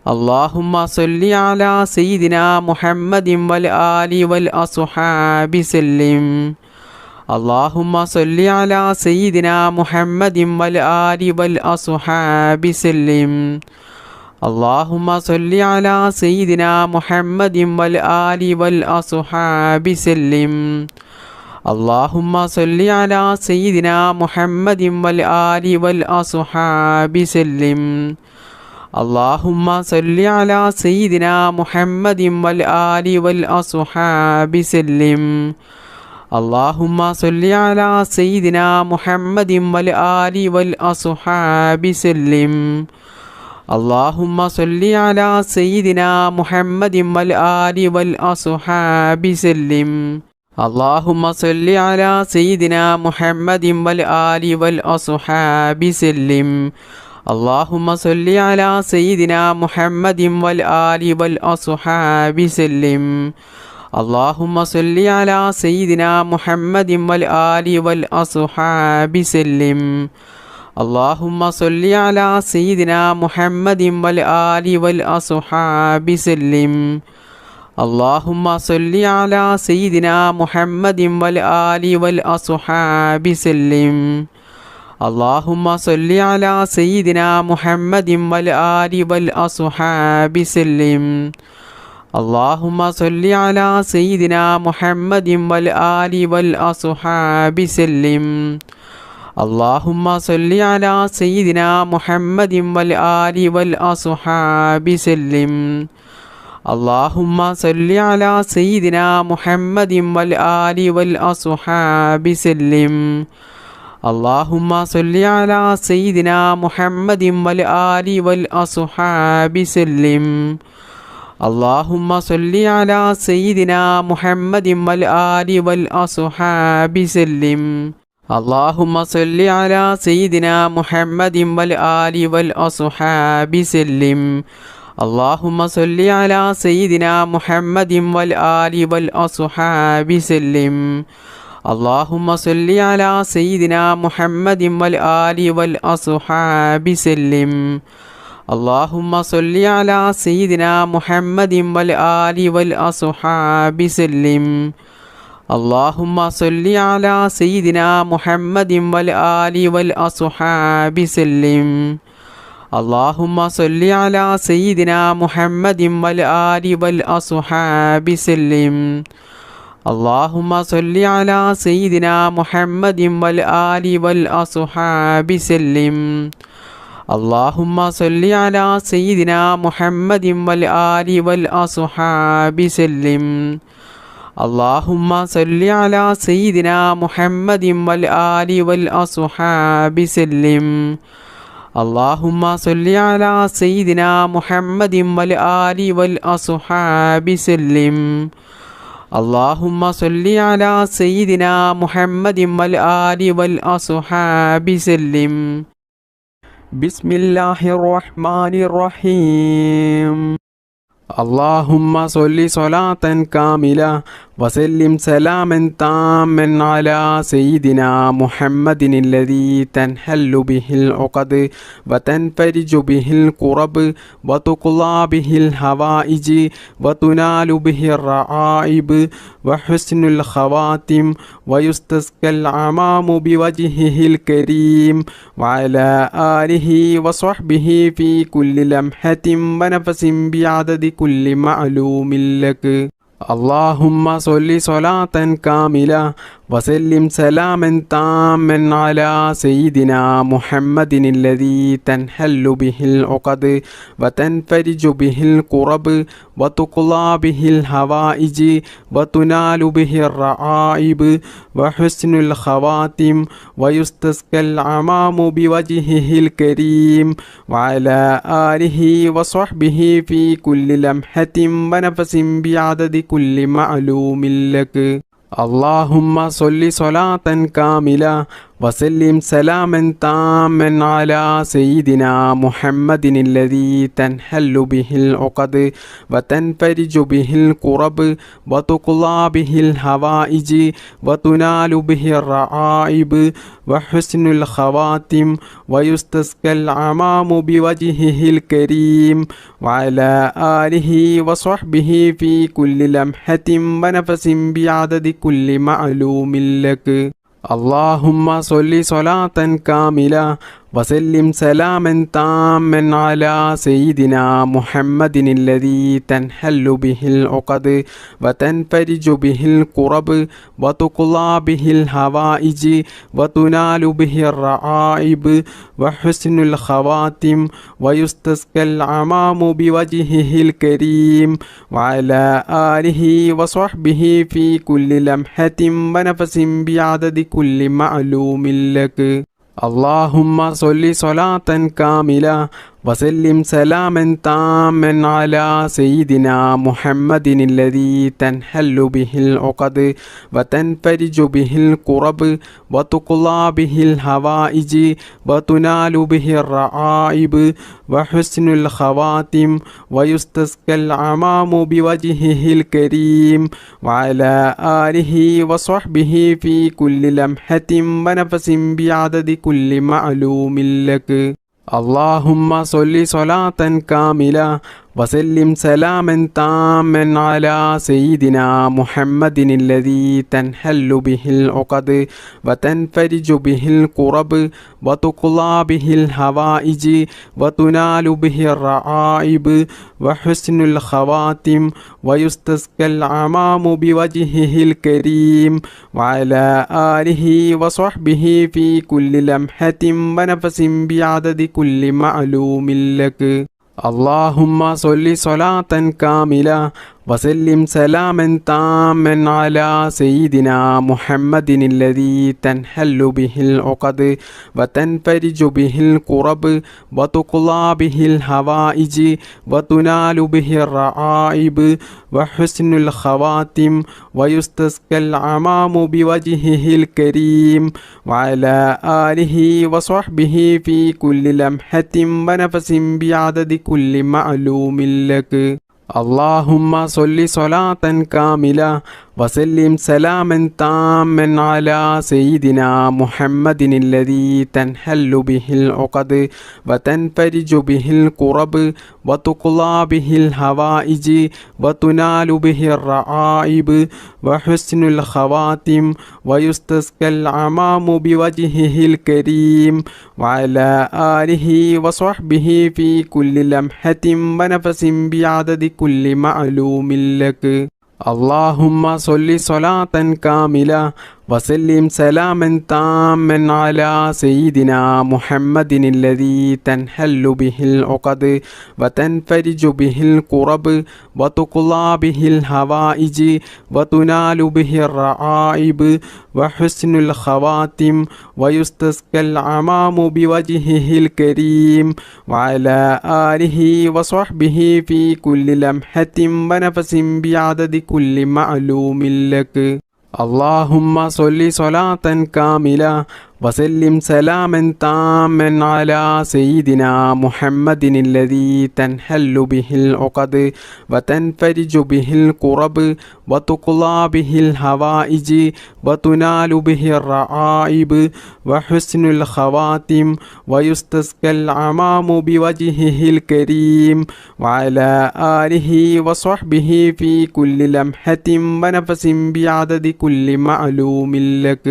اللهم صل على سيدنا محمد والآل والأصحاب سلم اللهم صل على سيدنا محمد والآل والأصحاب سلم اللهم صل على سيدنا محمد والآل والأصحاب سلم اللهم صل على سيدنا محمد والآل والأصحاب سلم اللهم صل على سيدنا محمد والآل والأصحاب سلم اللهم صل على سيدنا محمد والآل والأصحاب سلم اللهم صل على سيدنا محمد والآل والأصحاب سلم اللهم صل على سيدنا محمد والآل والأصحاب سلم اللهم صل على سيدنا محمد والآل والأصحاب سلم اللهم صل على سيدنا محمد والآل والأصحاب سلم اللهم صل على سيدنا محمد والآل والأصحاب سلم اللهم صل على سيدنا محمد والآل والأصحاب سلم اللهم صل على سيدنا محمد والآل والأصحاب سلم اللهم صل على سيدنا محمد والآل والأصحاب سلم اللهم صل على سيدنا محمد والآل والأصحاب سلم اللهم صل على سيدنا محمد والآل والأصحاب سلم اللهم صل على سيدنا محمد والآل والأصحاب سلم اللهم صل على سيدنا محمد والآل والأصحاب سلم اللهم صل على سيدنا محمد والآل والأصحاب سلم اللهم صل على سيدنا محمد والآل والأصحاب سلم اللهم صل على سيدنا محمد والآل والأصحاب سلم اللهم صل على سيدنا محمد والآل والأصحاب سلم اللهم صل على سيدنا محمد والآل والأصحاب سلم اللهم صل على سيدنا محمد والآل والأصحاب سلم اللهم صل على سيدنا محمد والآل والأصحاب سلم اللهم صل على سيدنا محمد والآل والأصحاب سلم اللهم صل على سيدنا محمد والآل والأصحاب سلم اللهم صل على سيدنا محمد والآل والأصحاب سلم اللهم صل على سيدنا محمد والآل والأصحاب سلم. بسم الله الرحمن الرحيم. اللهم صل صلاة كاملة وسلم سلاما تاما على سيدنا محمد الذي تنحل به العقد وتنفرج به الكرب وتقضى به الحوائج وتنال به الرعائب وحسن الخواتم ويستسقى الغمام بوجهه الكريم وعلى آله وصحبه في كل لمحة ونفس بعدد كل معلوم لك. اللهم صل صلاة كاملة وسلم سلاما تاما على سيدنا محمد الذي تنحل به العقد وتنفرج به الكرب وتقضى به الحوائج وتنال به الرعائب وحسن الخواتم ويستسقى الغمام بوجهه الكريم وعلى آله وصحبه في كل لمحة ونفس بعدد كل معلوم لك. اللهم صل صلاة كاملة وسلم سلاما تاما على سيدنا محمد الذي تنحل به العقد وتنفرج به الكرب وتقضى به الحوائج وتنال به الرعائب وحسن الخواتم ويستسقى الغمام بوجهه الكريم وعلى آله وصحبه في كل لمحة ونفس بعدد كل معلوم لك. اللهم صل صلاة كاملة وسلم سلاما تاما على سيدنا محمد الذي تنحل به العقد وتنفرج به الكرب وتقضى به الحوائج وتنال به الرعائب وحسن الخواتم ويستسقى الغمام بوجهه الكريم وعلى آله وصحبه في كل لمحة ونفس بعدد كل معلوم لك. اللهم صل صلاة كاملة وسلم سلاما تاما على سيدنا محمد الذي تنحل به العقد وتنفرج به الكرب وتقضى به الحوائج وتنال به الرعائب وحسن الخواتم ويستسقى الغمام بوجهه الكريم وعلى آله وصحبه في كل لمحة ونفس بعدد كل معلوم لك. اللهم صل صلاة كاملة وسلم سلاما تاما على سيدنا محمد الذي تنحل به العقد وتنفرج به الكرب وتقضى به الحوائج وتنال به الرعائب وحسن الخواتم ويستسقى الغمام بوجهه الكريم وعلى آله وصحبه في كل لمحة ونفس بعدد كل معلوم لك. اللهم صل صلاة كاملة وسلم سلاما تاما على سيدنا محمد الذي تنحل به العقد وتنفرج به الكرب وتقضى به الحوائج وتنال به الرعائب وحسن الخواتم ويستسقى الغمام بوجهه الكريم وعلى آله وصحبه في كل لمحة ونفس بعدد كل معلوم لك. اللهم صل صلاة كاملة وسلم سلاما تاما على سيدنا محمد الذي تنحل به العقد وتنفرج به الكرب وتقضى به الحوائج وتنال به الرعائب وحسن الخواتم ويستسقى الغمام بوجهه الكريم وعلى آله وصحبه في كل لمحة ونفس بعدد كل معلوم لك. اللهم صل صلاة كاملة وسلم سلاما تاما على سيدنا محمد الذي تنحل به العقد وتنفرج به الكرب وتقضى به الحوائج وتنال به الرعائب وحسن الخواتم ويستسقى العمام بوجهه الكريم وعلى آله وصحبه في كل لمحة ونفس بعدد كل معلوم لك. اللهم صل صلاة كاملة وسلم سلاما تاما على سيدنا محمد الذي تنحل به العقد وتنفرج به الكرب وتقضى به الحوائج وتنال به الرعائب وحسن الخواتم ويستسقى العمام بوجهه الكريم وعلى آله وصحبه في كل لمحة ونفس بعدد كل معلوم لك.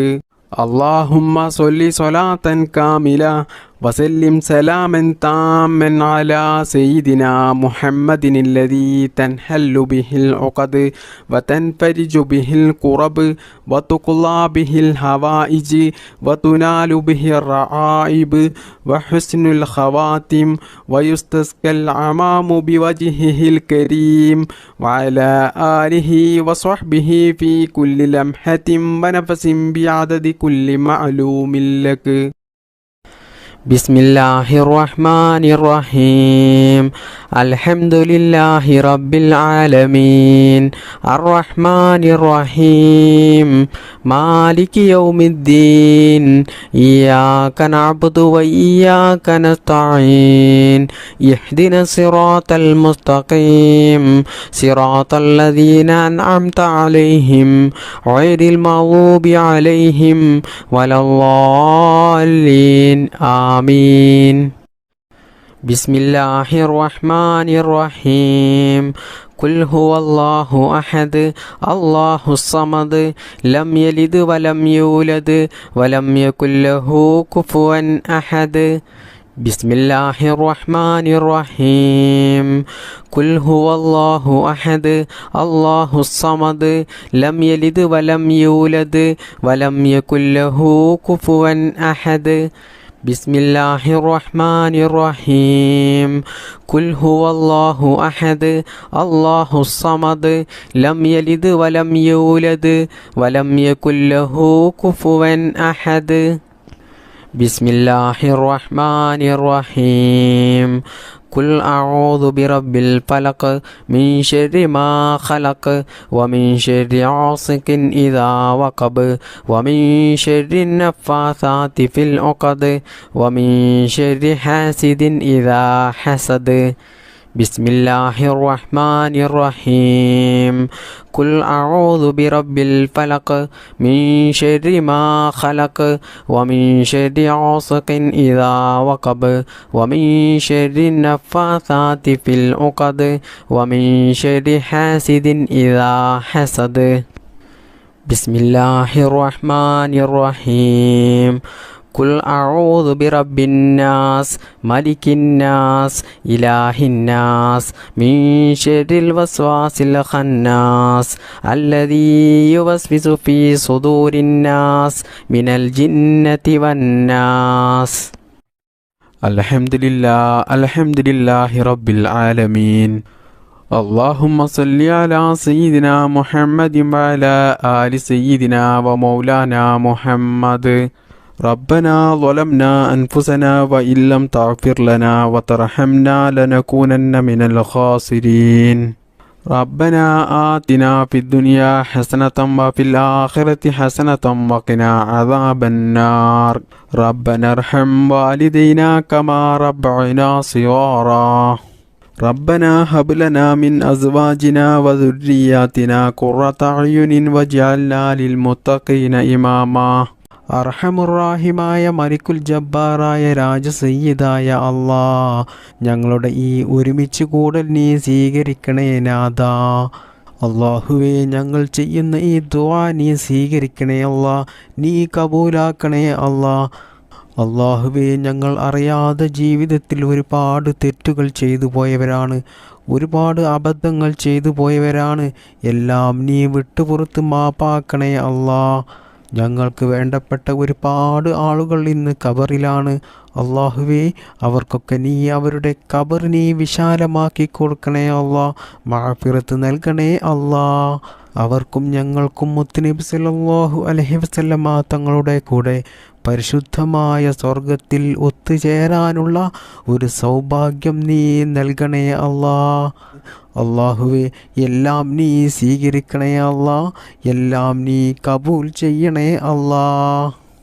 اللهم صل صلاة كاملة وسلم سلاما تاما على سيدنا محمد الذي تنحل به العقد وتنفرج به الكرب وتقضى به الحوائج وتنال به الرعائب وحسن الخواتم ويستسقى العمام بوجهه الكريم وعلى آله وصحبه في كل لمحة ونفس بعدد كل معلوم لك. بسم الله الرحمن الرحيم الحمد لله رب العالمين الرحمن الرحيم مالك يوم الدين إياك نعبد وإياك نستعين اهدنا الصراط المستقيم صراط الذين أنعمت عليهم غير المغضوب عليهم ولا الضالين آمين. بسم الله الرحمن الرحيم قل هو الله أحد الله الصمد لم يلد ولم يولد ولم يكن له كفوا أحد. بسم الله الرحمن الرحيم قل هو الله أحد الله الصمد لم يلد ولم يولد ولم يكن له كفوا أحد. بسم الله الرحمن الرحيم قل هو الله أحد الله الصمد لم يلد ولم يولد ولم يكن له كفوا أحد. بسم الله الرحمن الرحيم قل أعوذ برب الفلق من شر ما خلق ومن شر غاسق إذا وقب ومن شر النفاثات في العقد ومن شر حاسد إذا حسد. بسم الله الرحمن الرحيم قل أعوذ برب الفلق من شر ما خلق ومن شر غاسق إذا وقب ومن شر النفاثات في العقد ومن شر حاسد إذا حسد. بسم الله الرحمن الرحيم قل أعوذ برب الناس ملك الناس إله الناس من شر الوسواس الخناس الذي يوسوس في صدور الناس من الجنة والناس. الحمد لله رب العالمين. اللهم صل على سيدنا محمد وعلى آل سيدنا ومولانا محمد. ربنا ظلمنا أنفسنا وإن لم تغفر لنا وترحمنا لنكونن من الخاسرين. ربنا آتنا في الدنيا حسنة وفي الآخرة حسنة وقنا عذاب النار. ربنا ارحم والدينا كما ربعنا صغارا. ربنا هب لنا من أزواجنا وذرياتنا قرة أعين واجعلنا للمتقين إماما. അർഹമുറാഹിമായ മലിക്കുൽ ജബ്ബാറായ രാജസയ്യിദായ അല്ലാ, ഞങ്ങളുടെ ഈ ഒരുമിച്ച് കൂടൽ നീ സ്വീകരിക്കണേ നാഥാ. അള്ളാഹുവേ, ഞങ്ങൾ ചെയ്യുന്ന ഈ ദുആ നീ സ്വീകരിക്കണേ അല്ലാ, നീ കബൂലാക്കണേ അല്ലാ. അള്ളാഹുവേ, ഞങ്ങൾ അറിയാതെ ജീവിതത്തിൽ ഒരുപാട് തെറ്റുകൾ ചെയ്തു പോയവരാണ്, ഒരുപാട് അബദ്ധങ്ങൾ ചെയ്തു പോയവരാണ്. എല്ലാം നീ വിട്ടുപുറത്ത് മാപ്പാക്കണേ അല്ലാ. ഞങ്ങൾക്ക് വേണ്ടപ്പെട്ട ഒരുപാട് ആളുകൾ ഇന്ന് ഖബറിലാണ്. അള്ളാഹുവേ, അവർക്കൊക്കെ നീ അവരുടെ ഖബർ നീ വിശാലമാക്കി കൊടുക്കണേ അല്ലാ. മഗ്ഫിറത്ത് നൽകണേ അല്ലാ. അവർക്കും ഞങ്ങൾക്കും മുത്തുനബി സല്ലല്ലാഹു അലൈഹി വസല്ലമ തങ്ങളുടെ കൂടെ പരിശുദ്ധമായ സ്വർഗത്തിൽ ഒത്തുചേരാനുള്ള ഒരു സൗഭാഗ്യം നീ നൽകണേ അല്ലാ. അള്ളാഹുവേ, എല്ലാം നീ സ്വീകരിക്കണേ അല്ലാ. എല്ലാം നീ കബൂൽ ചെയ്യണേ അല്ലാ.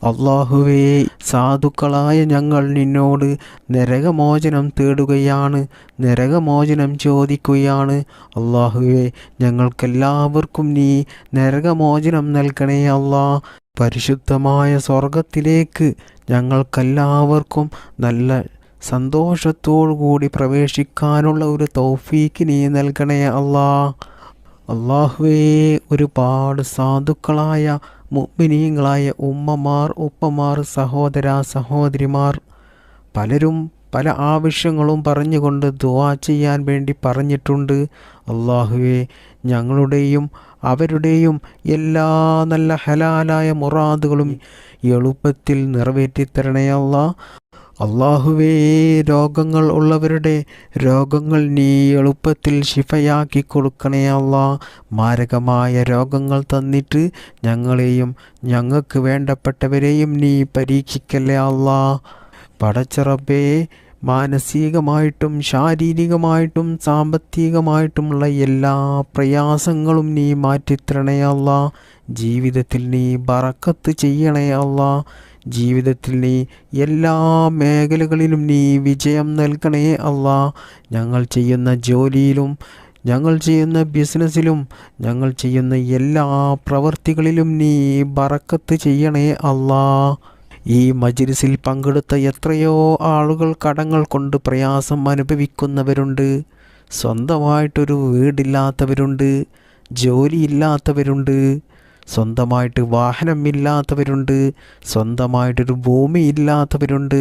അള്ളാഹുവേ, സാധുക്കളായ ഞങ്ങൾ നിന്നോട് നരകമോചനം തേടുകയാണ്, നരകമോചനം ചോദിക്കുകയാണ്. അള്ളാഹുവേ, ഞങ്ങൾക്കെല്ലാവർക്കും നീ നരകമോചനം നൽകണേ അല്ലാ. പരിശുദ്ധമായ സ്വർഗത്തിലേക്ക് ഞങ്ങൾക്കെല്ലാവർക്കും നല്ല സന്തോഷത്തോടു കൂടി പ്രവേശിക്കാനുള്ള ഒരു തൗഫീക്ക് നീ നൽകണേ അല്ലാ. അള്ളാഹുവേ, ഒരുപാട് സാധുക്കളായ മുഅ്മിനീങ്ങളായ ഉമ്മമാർ, ഉപ്പമാർ, സഹോദര സഹോദരിമാർ പലരും പല ആവശ്യങ്ങളും പറഞ്ഞുകൊണ്ട് ദുആ ചെയ്യാൻ വേണ്ടി പറഞ്ഞിട്ടുണ്ട്. അള്ളാഹുവേ, ഞങ്ങളുടെയും അവരുടെയും എല്ലാ നല്ല ഹലാലായ മുറാദുകളും എളുപ്പത്തിൽ നിറവേറ്റിത്തരണേ അല്ലാ. അള്ളാഹുവേ, രോഗങ്ങൾ ഉള്ളവരുടെ രോഗങ്ങൾ നീ എളുപ്പത്തിൽ ശിഫയാക്കി കൊടുക്കണേ അല്ലാ. മാരകമായ രോഗങ്ങൾ തന്നിട്ട് ഞങ്ങളെയും ഞങ്ങൾക്ക് വേണ്ടപ്പെട്ടവരെയും നീ പരീക്ഷിക്കല്ലേ അല്ലാ. പടച്ച റബ്ബേ, മാനസികമായിട്ടും ശാരീരികമായിട്ടും സാമ്പത്തികമായിട്ടുമുള്ള എല്ലാ പ്രയാസങ്ങളും നീ മാറ്റിത്തരണേ അല്ലാ. ജീവിതത്തിൽ നീ ബറക്കത്ത് ചെയ്യണേ അല്ലാ. ജീവിതത്തിൽ നീ എല്ലാ മേഖലകളിലും നീ വിജയം നൽകണേ അല്ലാ. ഞങ്ങൾ ചെയ്യുന്ന ജോലിയിലും ഞങ്ങൾ ചെയ്യുന്ന ബിസിനസ്സിലും ഞങ്ങൾ ചെയ്യുന്ന എല്ലാ പ്രവൃത്തികളിലും നീ ബറക്കത്ത് ചെയ്യണേ അല്ലാ. ഈ മജ്‌ലിസിൽ പങ്കെടുത്ത എത്രയോ ആളുകൾ കടങ്ങൾ കൊണ്ട് പ്രയാസം അനുഭവിക്കുന്നവരുണ്ട്. സ്വന്തമായിട്ടൊരു വീടില്ലാത്തവരുണ്ട്, ജോലിയില്ലാത്തവരുണ്ട്, സ്വന്തമായിട്ട് വാഹനമില്ലാത്തവരുണ്ട്, സ്വന്തമായിട്ടൊരു ഭൂമി ഇല്ലാത്തവരുണ്ട്.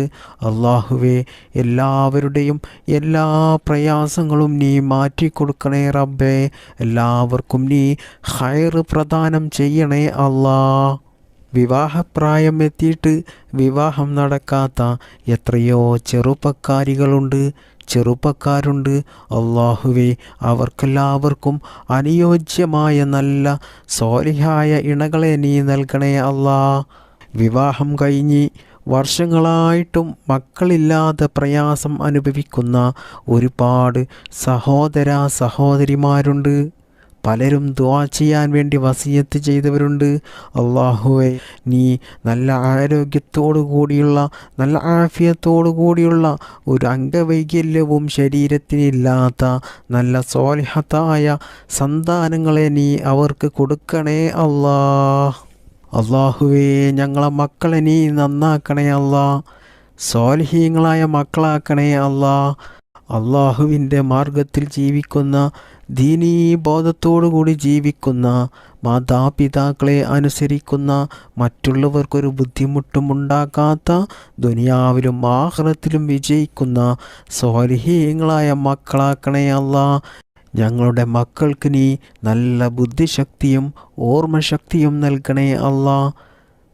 അള്ളാഹുവേ, എല്ലാവരുടെയും എല്ലാ പ്രയാസങ്ങളും നീ മാറ്റിക്കൊടുക്കണേ റബ്ബേ. എല്ലാവർക്കും നീ ഖൈർ പ്രദാനം ചെയ്യണേ അല്ലാ. വിവാഹപ്രായം എത്തിയിട്ട് വിവാഹം നടക്കാത്ത എത്രയോ ചെറുപ്പക്കാരുണ്ട്. അള്ളാഹുവേ, അവർക്കെല്ലാവർക്കും അനുയോജ്യമായ നല്ല സ്വാലിഹായ ഇണകളെ നീ നൽകണേ അല്ലാ. വിവാഹം കഴിഞ്ഞ് വർഷങ്ങളായിട്ടും മക്കളില്ലാതെ പ്രയാസം അനുഭവിക്കുന്ന ഒരുപാട് സഹോദര സഹോദരിമാരുണ്ട്. പലരും ദുആ ചെയ്യാൻ വേണ്ടി വസിയത്ത് ചെയ്തവരുണ്ട്. അള്ളാഹുവേ, നീ നല്ല ആരോഗ്യത്തോടു കൂടിയുള്ള നല്ല ആഫിയത്തോടു കൂടിയുള്ള ഒരു അംഗവൈകല്യവും ശരീരത്തിനില്ലാത്ത നല്ല സ്വാലിഹത്തായ സന്താനങ്ങളെ നീ അവർക്ക് കൊടുക്കണേ അല്ലാ. അള്ളാഹുവേ, ഞങ്ങളെ മക്കളെ നീ നന്നാക്കണേ അല്ലാ. സ്വാലിഹീങ്ങളായ മക്കളാക്കണേ അല്ലാ. അള്ളാഹുവിൻ്റെ മാർഗത്തിൽ ജീവിക്കുന്ന, ദീനീ ബോധത്തോടുകൂടി ജീവിക്കുന്ന, മാതാപിതാക്കളെ അനുസരിക്കുന്ന, മറ്റുള്ളവർക്കൊരു ബുദ്ധിമുട്ടും ഉണ്ടാക്കാത്ത, ദുനിയാവിലും ആഖിറത്തിലും വിജയിക്കുന്ന സ്വാലിഹീങ്ങളായ മക്കളാക്കണേ അല്ലാ. ഞങ്ങളുടെ മക്കൾക്ക് നീ നല്ല ബുദ്ധിശക്തിയും ഓർമ്മശക്തിയും നൽകണേ അല്ലാ.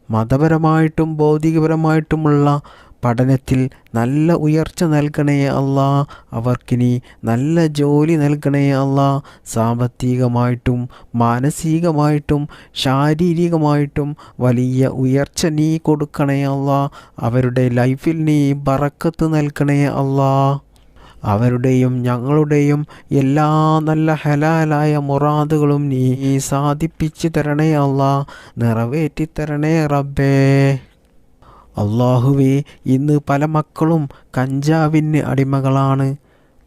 മതപരമായിട്ടും ഭൗതികപരമായിട്ടുമുള്ള പഠനത്തിൽ നല്ല ഉയർച്ച നൽകണേ അല്ലാ. അവർക്കിനി നല്ല ജോലി നൽകണേ അല്ലാ. സാമ്പത്തികമായിട്ടും മാനസികമായിട്ടും ശാരീരികമായിട്ടും വലിയ ഉയർച്ച നീ കൊടുക്കണേ അല്ലാ. അവരുടെ ലൈഫിൽ നീ ബറക്കത്ത് നൽകണേ അല്ലാ. അവരുടെയും ഞങ്ങളുടെയും എല്ലാ നല്ല ഹലാലായ മുറാദുകളും നീ സാധിപ്പിച്ചു തരണേ അല്ലാ. നിറവേറ്റി തരണേ റബ്ബേ. അള്ളാഹുവേ, ഇന്ന് പല മക്കളും കഞ്ചാവിന് അടിമകളാണ്,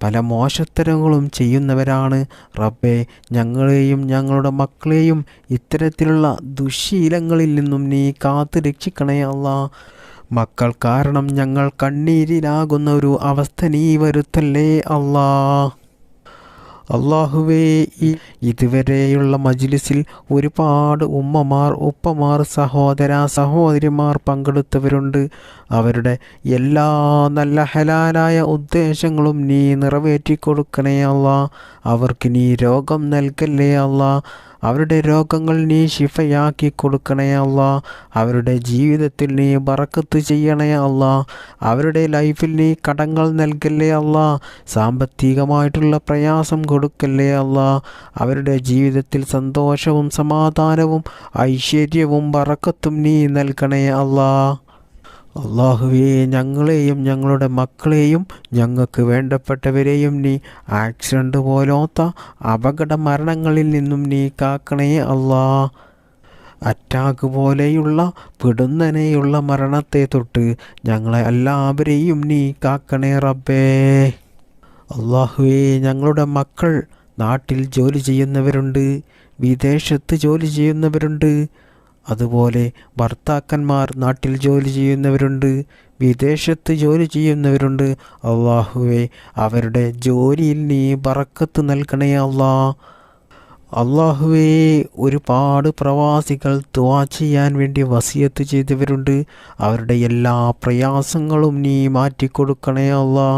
പല മോശത്തരങ്ങളും ചെയ്യുന്നവരാണ്. റബ്ബേ, ഞങ്ങളെയും ഞങ്ങളുടെ മക്കളെയും ഇത്തരത്തിലുള്ള ദുശ്ശീലങ്ങളിൽ നിന്നും നീ കാത്തു രക്ഷിക്കണേ അല്ലാ. മക്കൾ കാരണം ഞങ്ങൾ കണ്ണീരിലാകുന്ന ഒരു അവസ്ഥ നീ വരുത്തല്ലേ അല്ലാ. അള്ളാഹുവേ, ഇതുവരെയുള്ള മജ്‌ലിസിൽ ഒരുപാട് ഉമ്മമാർ, ഉപ്പമാർ, സഹോദര സഹോദരിമാർ പങ്കെടുത്തവരുണ്ട്. അവരുടെ എല്ലാ നല്ല ഹലാലായ ഉദ്ദേശങ്ങളും നീ നിറവേറ്റിക്കൊടുക്കണേ അല്ലാ. അവർക്ക് നീ രോഗം നൽകല്ലേ അല്ലാ. അവരുടെ രോഗങ്ങൾ നീ ശിഫയാക്കി കൊടുക്കണേ അല്ലാ. അവരുടെ ജീവിതത്തിൽ നീ ബറക്കത്ത് ചെയ്യണേ അല്ലാ. അവരുടെ ലൈഫിൽ നീ കടങ്ങൾ നൽകല്ലേ അല്ലാ. സാമ്പത്തികമായിട്ടുള്ള പ്രയാസം കൊടുക്കല്ലേ അല്ലാ. അവരുടെ ജീവിതത്തിൽ സന്തോഷവും സമാധാനവും ഐശ്വര്യവും ബറക്കത്തും നീ നൽകണേ അല്ലാ. അള്ളാഹുവേ, ഞങ്ങളെയും ഞങ്ങളുടെ മക്കളെയും ഞങ്ങൾക്ക് വേണ്ടപ്പെട്ടവരെയും നീ ആക്സിഡൻ്റ് പോലത്തെ അപകട മരണങ്ങളിൽ നിന്നും നീ കാക്കണേ അല്ലാ. അറ്റാക്ക് പോലെയുള്ള പിടുന്നനെയുള്ള മരണത്തെ തൊട്ട് ഞങ്ങളെ എല്ലാവരെയും നീ കാക്കണേ റബ്ബേ. അള്ളാഹുവേ, ഞങ്ങളുടെ മക്കൾ നാട്ടിൽ ജോലി ചെയ്യുന്നവരുണ്ട്, വിദേശത്ത് ജോലി ചെയ്യുന്നവരുണ്ട്. അതുപോലെ ഭർത്താക്കന്മാർ നാട്ടിൽ ജോലി ചെയ്യുന്നവരുണ്ട്, വിദേശത്ത് ജോലി ചെയ്യുന്നവരുണ്ട്. അള്ളാഹുവേ, അവരുടെ ജോലിയിൽ നീ ബറക്കത്ത് നൽകണേ അല്ലാ. അള്ളാഹുവേ, ഒരുപാട് പ്രവാസികൾ ദുആ ചെയ്യാൻ വേണ്ടി വസിയത്ത് ചെയ്തവരുണ്ട്. അവരുടെ എല്ലാ പ്രയാസങ്ങളും നീ മാറ്റിക്കൊടുക്കണേ അല്ലാ.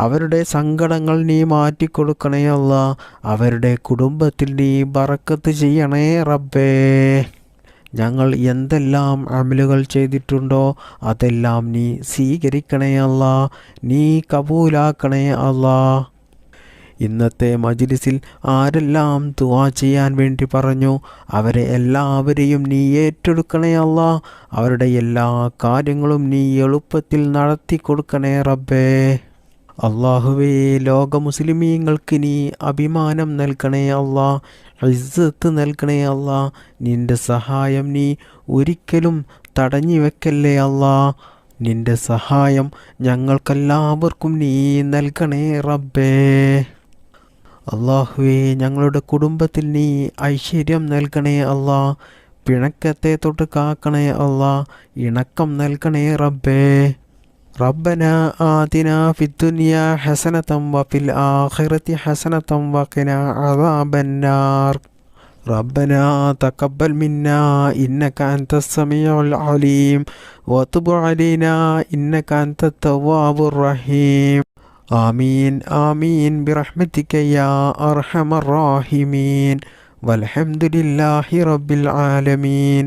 അവരുടെ സങ്കടങ്ങൾ നീ മാറ്റിക്കൊടുക്കണേ അല്ലാ. അവരുടെ കുടുംബത്തിൽ നീ ബറക്കത്ത് ചെയ്യണേ റബ്ബേ. ഞങ്ങൾ എന്തെല്ലാം അമലുകൾ ചെയ്തിട്ടുണ്ടോ അതെല്ലാം നീ സ്വീകരിക്കണേ അല്ലാ. നീ കബൂലാക്കണേ അല്ലാ. ഇന്നത്തെ മജ്ലിസിൽ ആരെല്ലാം ദുആ ചെയ്യാൻ വേണ്ടി പറഞ്ഞു അവരെ എല്ലാവരെയും നീ ഏറ്റെടുക്കണേ അല്ലാ. അവരുടെ എല്ലാ കാര്യങ്ങളും നീ എളുപ്പത്തിൽ നടത്തി കൊടുക്കണേ റബ്ബേ. അള്ളാഹുവേ, ലോക മുസ്ലിമീങ്ങൾക്ക് നീ അഭിമാനം നൽകണേ അല്ലാ, ഇസ്സത്ത് നൽകണേ അല്ലാ. നിൻ്റെ സഹായം നീ ഒരിക്കലും തടഞ്ഞു വെക്കല്ലേ അല്ലാ. നിൻ്റെ സഹായം ഞങ്ങൾക്കെല്ലാവർക്കും നീ നൽകണേ റബ്ബേ. അള്ളാഹുവേ, ഞങ്ങളുടെ കുടുംബത്തിൽ നീ ഐശ്വര്യം നൽകണേ അല്ലാ. പിണക്കത്തെ തൊട്ട് കാക്കണേ അല്ലാ. ഇണക്കം നൽകണേ റബ്ബേ. റബ്ബന ആതിനാ ഫിദ്ദുനിയാ ഹസനതം വഫിൽ ആഖിറതി ഹസനതം വഖിന അദാബന്നാർ. റബ്ബന തഖബ്ബൽ മിന്നാ ഇന്നക അൻതസ് സമീഉൽ അലീം വതുബ് അലൈനാ ഇന്നക അൻതത് തവ്വാബുർ റഹീം. ആമീൻ ആമീൻ ബിറഹ്മതിക യാ അർഹമർ റഹീമീൻ. വൽഹംദുലില്ലാഹി റബ്ബിൽ ആലമീൻ.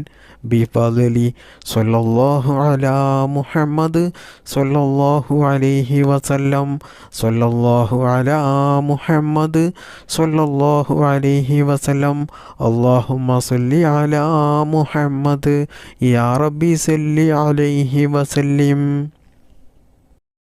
ബിഫദ്ലി സ്വല്ലല്ലാഹു അലാ മുഹമ്മദ് സ്വല്ലല്ലാഹു അലൈഹി വസല്ലം. സ്വല്ലല്ലാഹു അലാ മുഹമ്മദ് സ്വല്ലല്ലാഹു അലൈഹി വസല്ലം. അല്ലാഹുമ്മ സ്വല്ലി അലാ മുഹമ്മദ് യാ റബ്ബി സ്വല്ലി അലൈഹി വസല്ലിം.